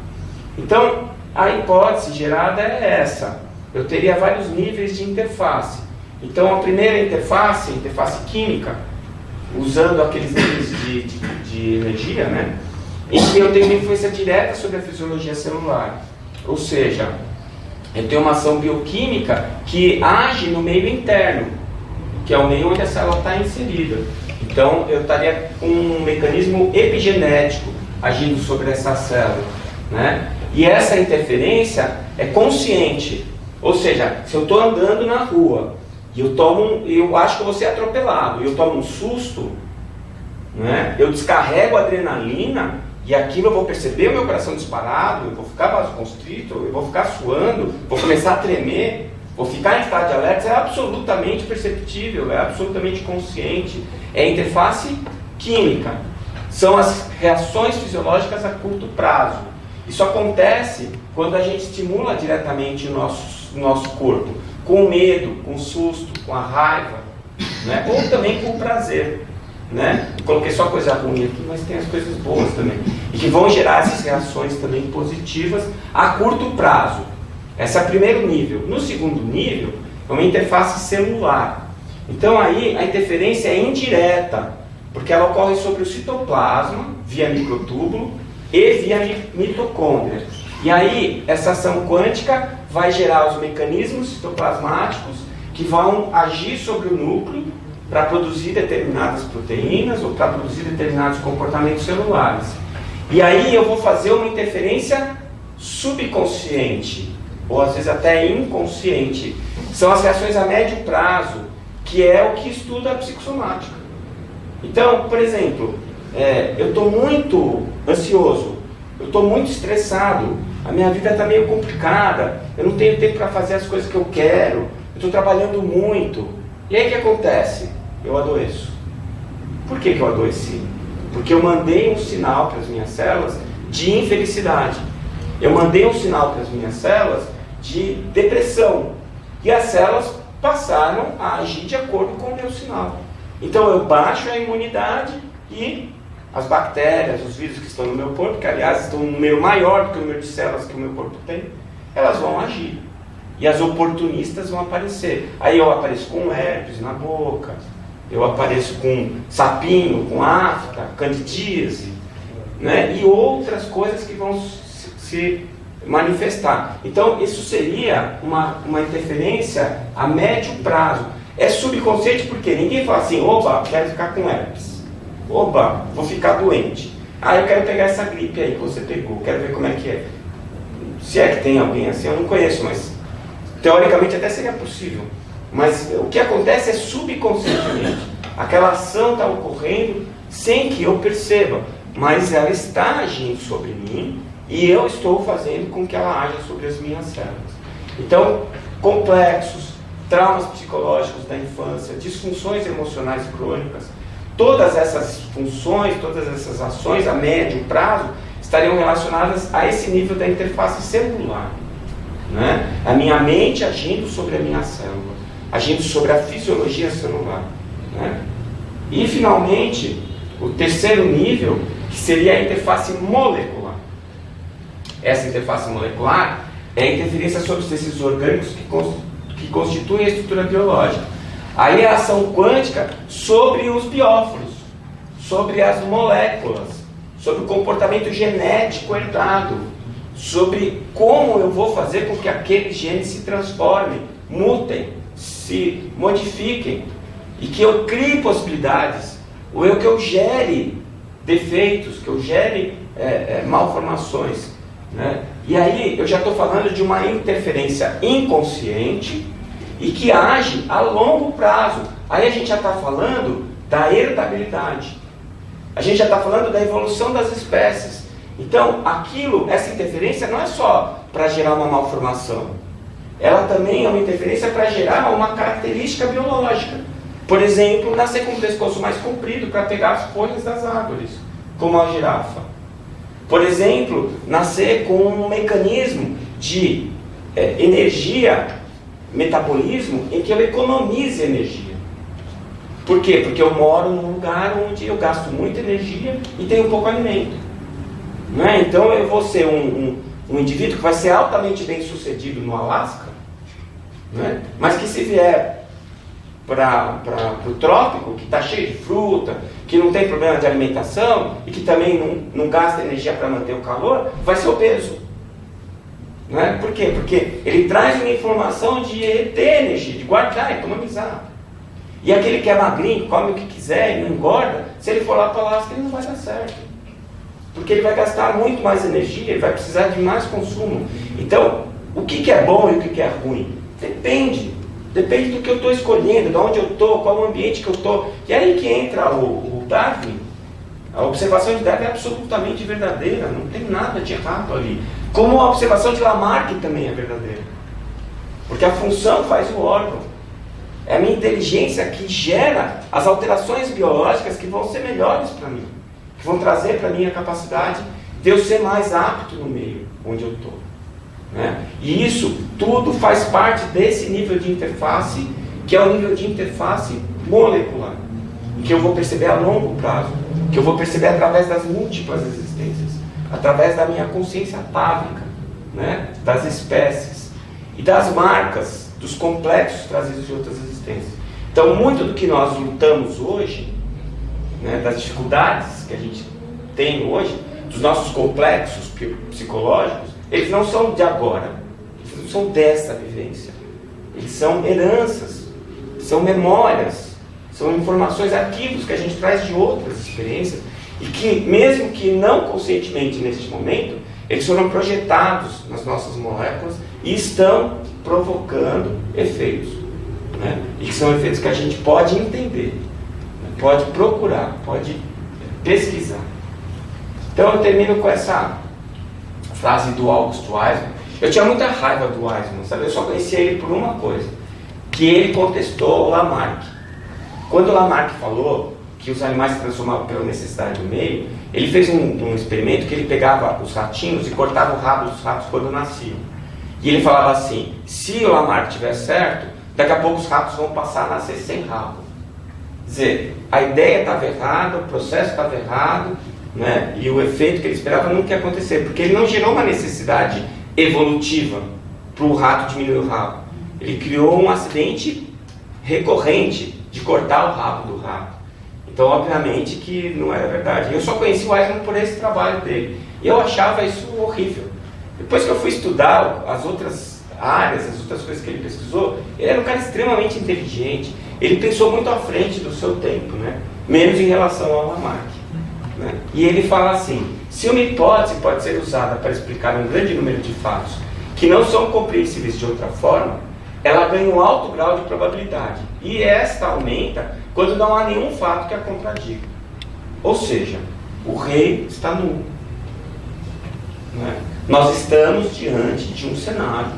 Então a hipótese gerada é essa. Eu teria vários níveis de interface. Então a primeira interface química, usando aqueles níveis de energia, né, em que eu tenho uma influência direta sobre a fisiologia celular. Ou seja, eu tenho uma ação bioquímica que age no meio interno, que é o meio onde a célula está inserida. Então eu estaria com um mecanismo epigenético agindo sobre essa célula, né? E essa interferência é consciente. Ou seja, se eu estou andando na rua e eu acho que eu vou ser atropelado e eu tomo um susto, né? Eu descarrego a adrenalina e aquilo eu vou perceber o meu coração disparado, eu vou ficar vasoconstrito, eu vou ficar suando, vou começar a tremer, vou ficar em estado de alerta. Isso é absolutamente perceptível, é absolutamente consciente. É a interface química. São as reações fisiológicas a curto prazo. Isso acontece quando a gente estimula diretamente o nosso corpo, com o medo, com o susto, com a raiva, né? Ou também com o prazer, né? Eu coloquei só coisa ruim aqui, mas tem as coisas boas também, e que vão gerar essas reações também positivas a curto prazo. Esse é o primeiro nível. No segundo nível, é uma interface celular. Então aí a interferência é indireta, porque ela ocorre sobre o citoplasma, via microtúbulo e via mitocôndria. E aí essa ação quântica vai gerar os mecanismos citoplasmáticos que vão agir sobre o núcleo para produzir determinadas proteínas ou para produzir determinados comportamentos celulares. E aí eu vou fazer uma interferência subconsciente, ou às vezes até inconsciente. São as reações a médio prazo, que é o que estuda a psicossomática. Então, por exemplo, eu estou muito ansioso, eu estou muito estressado, a minha vida está meio complicada, eu não tenho tempo para fazer as coisas que eu quero, eu estou trabalhando muito. E aí o que acontece? Eu adoeço. Por que eu adoeci? Porque eu mandei um sinal para as minhas células de infelicidade. Eu mandei um sinal para as minhas células de depressão. E as células passaram a agir de acordo com o meu sinal. Então eu baixo a imunidade e as bactérias, os vírus que estão no meu corpo, que aliás estão um número maior do que o número de células que o meu corpo tem, elas vão agir. E as oportunistas vão aparecer. Aí eu apareço com herpes na boca, eu apareço com sapinho, com afta, candidíase, né? E outras coisas que vão se manifestar. Então isso seria uma interferência a médio prazo. É subconsciente porque ninguém fala assim, oba, quero ficar com herpes, oba, vou ficar doente, eu quero pegar essa gripe aí que você pegou, quero ver como é que é. Se é que tem alguém assim, eu não conheço, mas teoricamente até seria possível. Mas o que acontece é subconscientemente. Aquela ação está ocorrendo sem que eu perceba, mas ela está agindo sobre mim e eu estou fazendo com que ela haja sobre as minhas células. Então, complexos, traumas psicológicos da infância, disfunções emocionais crônicas, todas essas funções, todas essas ações a médio prazo estariam relacionadas a esse nível da interface celular, né? A minha mente agindo sobre a minha célula, agindo sobre a fisiologia celular, né? E finalmente, o terceiro nível, que seria a interface molecular. Essa interface molecular é a interferência sobre os tecidos orgânicos que constituem a estrutura biológica. Aí a ação quântica sobre os bióforos, sobre as moléculas, sobre o comportamento genético herdado, sobre como eu vou fazer com que aqueles genes se transformem, mutem, se modifiquem, e que eu crie possibilidades, ou que eu gere defeitos, que eu gere malformações, né? E aí eu já estou falando de uma interferência inconsciente e que age a longo prazo. Aí a gente já está falando da heredabilidade, a gente já está falando da evolução das espécies. Então essa interferência não é só para gerar uma malformação, ela também é uma interferência para gerar uma característica biológica. Por exemplo, nascer com o pescoço mais comprido para pegar as folhas das árvores, como a girafa. Por exemplo, nascer com um mecanismo de energia, metabolismo, em que eu economize energia. Por quê? Porque eu moro num lugar onde eu gasto muita energia e tenho pouco alimento, né? Então eu vou ser um indivíduo que vai ser altamente bem sucedido no Alasca, né? Mas que se vier para o trópico, que está cheio de fruta, que não tem problema de alimentação e que também não gasta energia para manter o calor, vai ser obeso, né? Por quê? Porque ele traz uma informação de reter energia, de guardar, economizar. E aquele que é magrinho, come o que quiser e não engorda, se ele for lá para o Alasca, ele não vai dar certo, porque ele vai gastar muito mais energia, ele vai precisar de mais consumo. Então, o que é bom e o que é ruim? Depende do que eu estou escolhendo, de onde eu estou, qual o ambiente que eu estou. E aí que entra o Darwin A observação de Darwin é absolutamente verdadeira, não tem nada de errado ali. Como a observação de Lamarck também é verdadeira. Porque a função faz o órgão. É a minha inteligência que gera as alterações biológicas que vão ser melhores para mim, que vão trazer para mim a capacidade de eu ser mais apto no meio onde eu estou. Né? E isso tudo faz parte desse nível de interface, que é o nível de interface molecular, que eu vou perceber a longo prazo, que eu vou perceber através das múltiplas existências, através da minha consciência atávica, né? Das espécies e das marcas, dos complexos trazidos de outras existências. Então, muito do que nós lutamos hoje, né, das dificuldades que a gente tem hoje, dos nossos complexos psicológicos, eles não são de agora, eles não são dessa vivência. Eles são heranças, são memórias, são informações, arquivos que a gente traz de outras experiências e que, mesmo que não conscientemente neste momento, eles foram projetados nas nossas moléculas e estão provocando efeitos, né? E que são efeitos que a gente pode entender, né? Pode procurar, pode pesquisar. Então eu termino com essa frase do August Weismann. Eu tinha muita raiva do Weismann, sabe? Eu só conhecia ele por uma coisa, que ele contestou o Lamarck. Quando o Lamarck falou que os animais se transformavam pela necessidade do meio, ele fez um experimento que ele pegava os ratinhos e cortava o rabo dos ratos quando nasciam. E ele falava assim, se o Lamarck tiver certo, daqui a pouco os ratos vão passar a nascer sem rabo. Quer dizer, a ideia estava errada, o processo estava errado, né? E o efeito que ele esperava nunca ia acontecer, porque ele não gerou uma necessidade evolutiva para o rato diminuir o rabo. Ele criou um acidente recorrente de cortar o rabo do rato. Então, obviamente que não era verdade. Eu só conheci o Weismann por esse trabalho dele. E eu achava isso horrível. Depois que eu fui estudar as outras áreas, as outras coisas que ele pesquisou, ele era um cara extremamente inteligente. Ele pensou muito à frente do seu tempo, né? Menos em relação ao Lamarck, né? E ele fala assim, se uma hipótese pode ser usada para explicar um grande número de fatos que não são compreensíveis de outra forma, ela ganha um alto grau de probabilidade. E esta aumenta quando não há nenhum fato que a contradiga. Ou seja, o rei está nu. Não é? Nós estamos diante de um cenário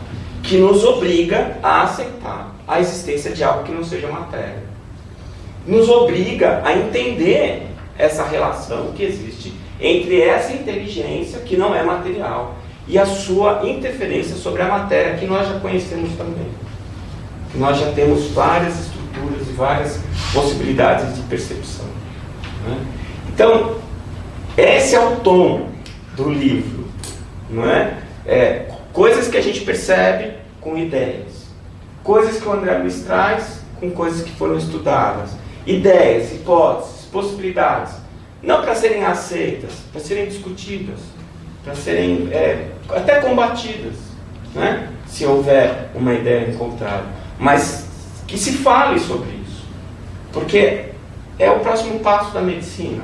que nos obriga a aceitar a existência de algo que não seja matéria. Nos obriga a entender essa relação que existe entre essa inteligência que não é material e a sua interferência sobre a matéria que nós já conhecemos também. Que nós já temos várias estruturas e várias possibilidades de percepção, né? Então, esse é o tom do livro, não é? Coisas que a gente percebe com ideias, coisas que o André Luiz traz com coisas que foram estudadas, ideias, hipóteses, possibilidades, não para serem aceitas, para serem discutidas, para serem até combatidas, né? Se houver uma ideia encontrada, mas que se fale sobre isso, porque é o próximo passo da medicina.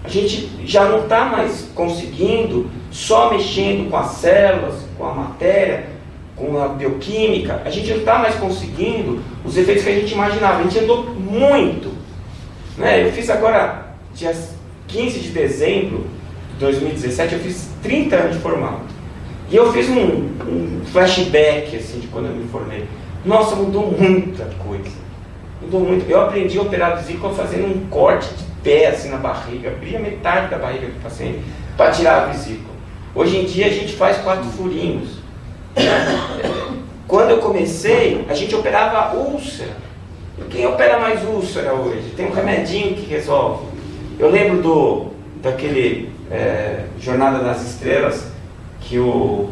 A gente já não está mais conseguindo só mexendo com as células, com a matéria, com a bioquímica. A gente não está mais conseguindo os efeitos que a gente imaginava. A gente andou muito, né? Eu fiz agora, dia 15 de dezembro de 2017, eu fiz 30 anos de formato. E eu fiz um flashback assim, de quando eu me formei. Nossa, mudou muita coisa. Mudou muito. Eu aprendi a operar vesícula fazendo um corte de pé assim na barriga, abria metade da barriga do paciente para tirar a vesícula. Hoje em dia a gente faz 4 furinhos. Quando eu comecei, a gente operava úlcera. Quem opera mais úlcera hoje? Tem um remedinho que resolve. Eu lembro daquele Jornada das Estrelas, que o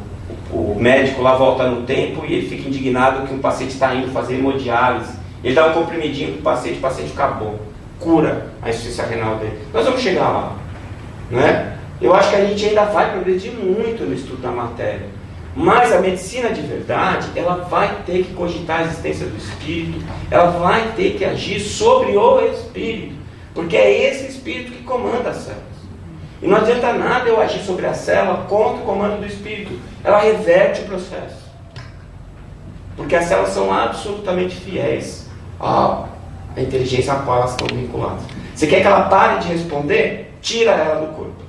médico lá volta no tempo e ele fica indignado que um paciente está indo fazer hemodiálise. Ele dá um comprimidinho para o paciente fica bom. Cura a insuficiência renal dele. Nós vamos chegar lá, né? Eu acho que a gente ainda vai progredir muito no estudo da matéria, mas a medicina de verdade, ela vai ter que cogitar a existência do espírito, ela vai ter que agir sobre o espírito, porque é esse espírito que comanda as células. E não adianta nada eu agir sobre a célula contra o comando do espírito, ela reverte o processo, porque as células são absolutamente fiéis à inteligência a qual elas estão vinculadas. Você quer que ela pare de responder? tira ela do corpo,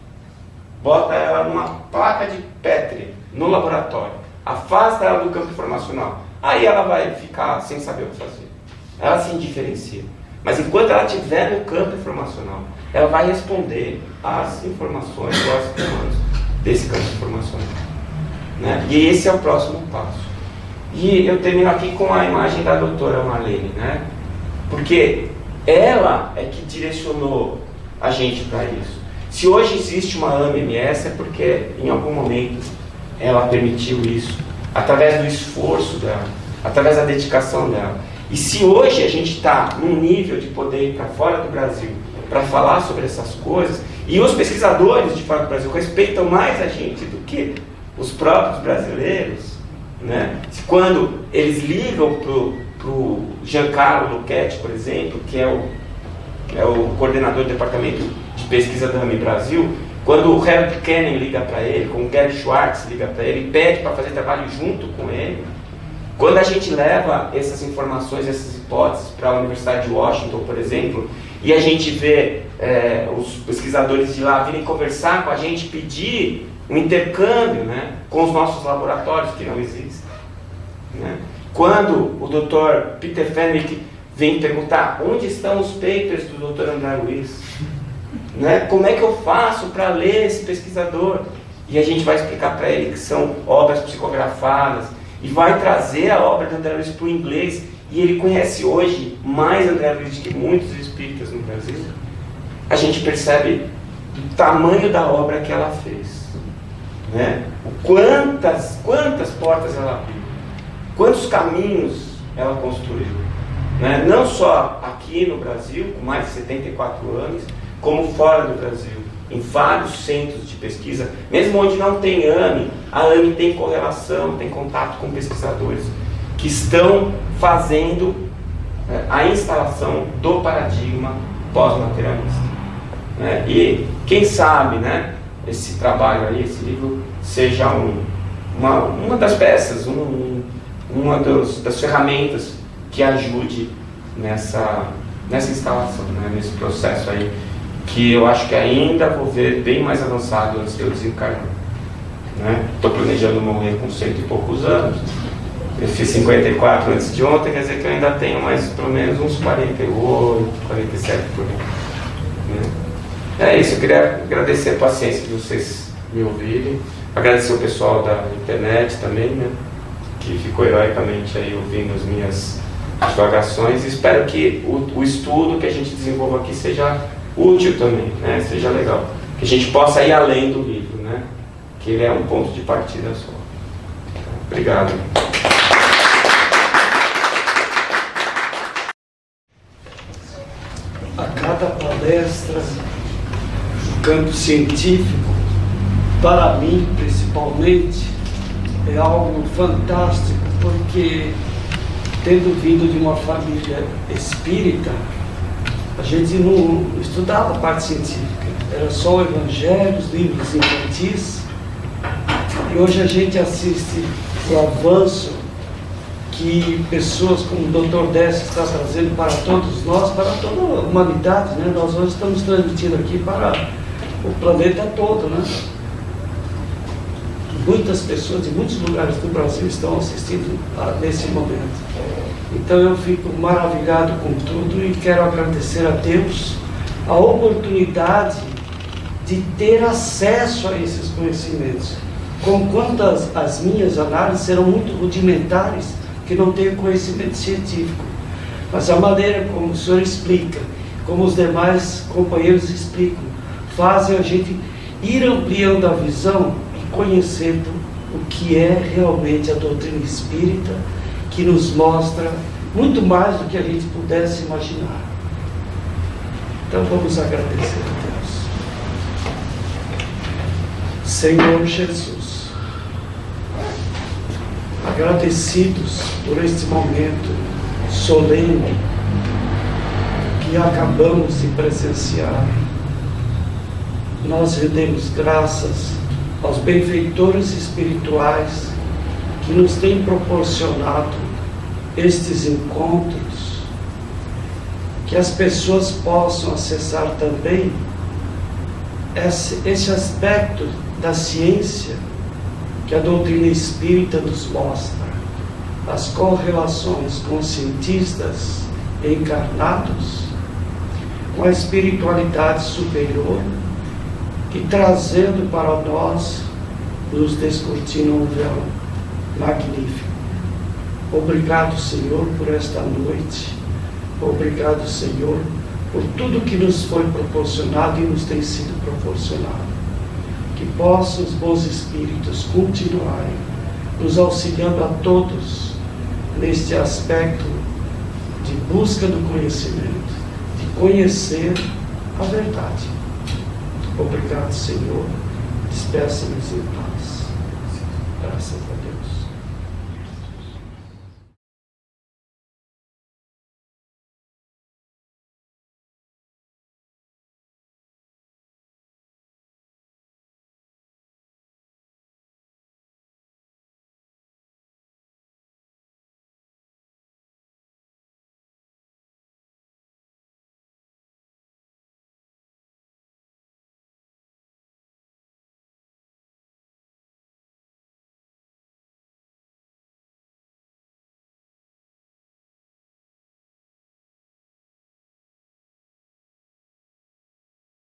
bota ela numa placa de Petri no laboratório, afasta ela do campo informacional, aí ela vai ficar sem saber o que fazer. Ela se indiferencia. Mas enquanto ela estiver no campo informacional, ela vai responder às informações ou às demandas desse campo informacional, né? E esse é o próximo passo. E eu termino aqui com a imagem da doutora Marlene, né? Porque ela é que direcionou a gente para isso. Se hoje existe uma AMMS, é porque em algum momento ela permitiu isso, através do esforço dela, através da dedicação dela. E se hoje a gente está num nível de poder ir para fora do Brasil para falar sobre essas coisas, e os pesquisadores de fora do Brasil respeitam mais a gente do que os próprios brasileiros, né? Quando eles ligam para o Giancarlo Lucchetti, por exemplo, que é o coordenador do departamento de pesquisa da AMI Brasil, quando o Herbert Buchanan liga para ele, como o Gary Schwartz liga para ele, pede para fazer trabalho junto com ele, quando a gente leva essas informações, essas hipóteses para a Universidade de Washington, por exemplo, e a gente vê os pesquisadores de lá virem conversar com a gente, pedir um intercâmbio, né, com os nossos laboratórios, que não existem, né? Quando o Dr. Peter Fenwick vem perguntar onde estão os papers do Dr. André Luiz, né? Como é que eu faço para ler esse pesquisador? E a gente vai explicar para ele que são obras psicografadas, e vai trazer a obra do André Luiz para o inglês, e ele conhece hoje mais André Luiz do que muitos espíritas no Brasil. A gente percebe o tamanho da obra que ela fez, né? Quantas portas ela abriu, quantos caminhos ela construiu, né? Não só aqui no Brasil, com mais de 74 anos, como fora do Brasil, em vários centros de pesquisa, mesmo onde não tem AMI, a AMI tem correlação, tem contato com pesquisadores que estão fazendo a instalação do paradigma pós-materialista, né? E quem sabe, né, esse trabalho aí, esse livro, seja uma das peças, uma das ferramentas que ajude nessa instalação, né, nesse processo aí, que eu acho que ainda vou ver bem mais avançado antes de eu desencarnar, né? Estou planejando morrer com 100 e poucos anos. Eu fiz 54 antes de ontem, quer dizer que eu ainda tenho mais pelo menos uns 48, 47 por aí, né? É isso, eu queria agradecer a paciência de vocês me ouvirem, agradecer o pessoal da internet também, né, que ficou heroicamente aí ouvindo as minhas divagações, e espero que o estudo que a gente desenvolva aqui seja útil também, né, seja legal, que a gente possa ir além do livro, né, que ele é um ponto de partida só. Obrigado. A cada palestra no campo científico, para mim principalmente, é algo fantástico, porque tendo vindo de uma família espírita, a gente não estudava a parte científica, era só o Evangelho, os livros infantis, e hoje a gente assiste o avanço que pessoas como o Dr. Décio está trazendo para todos nós, para toda a humanidade, né? Nós hoje estamos transmitindo aqui para o planeta todo, né? Muitas pessoas de muitos lugares do Brasil estão assistindo nesse momento. Então eu fico maravilhado com tudo e quero agradecer a Deus a oportunidade de ter acesso a esses conhecimentos. Conquanto as minhas análises serão muito rudimentares, que não tenho conhecimento científico, mas a maneira como o senhor explica, como os demais companheiros explicam, fazem a gente ir ampliando a visão e conhecendo o que é realmente a doutrina espírita, que nos mostra muito mais do que a gente pudesse imaginar. Então vamos agradecer a Deus. Senhor Jesus, agradecidos por este momento solene que acabamos de presenciar, nós rendemos graças aos benfeitores espirituais que nos têm proporcionado estes encontros, que as pessoas possam acessar também esse aspecto da ciência que a doutrina espírita nos mostra, as correlações com cientistas encarnados, com a espiritualidade superior, que trazendo para nós, nos descortina um véu magnífico. Obrigado, Senhor, por esta noite. Obrigado, Senhor, por tudo que nos foi proporcionado e nos tem sido proporcionado. Que possam os bons espíritos continuarem nos auxiliando a todos neste aspecto de busca do conhecimento, de conhecer a verdade. Obrigado, Senhor. Despeça-nos em paz. Graças a Deus.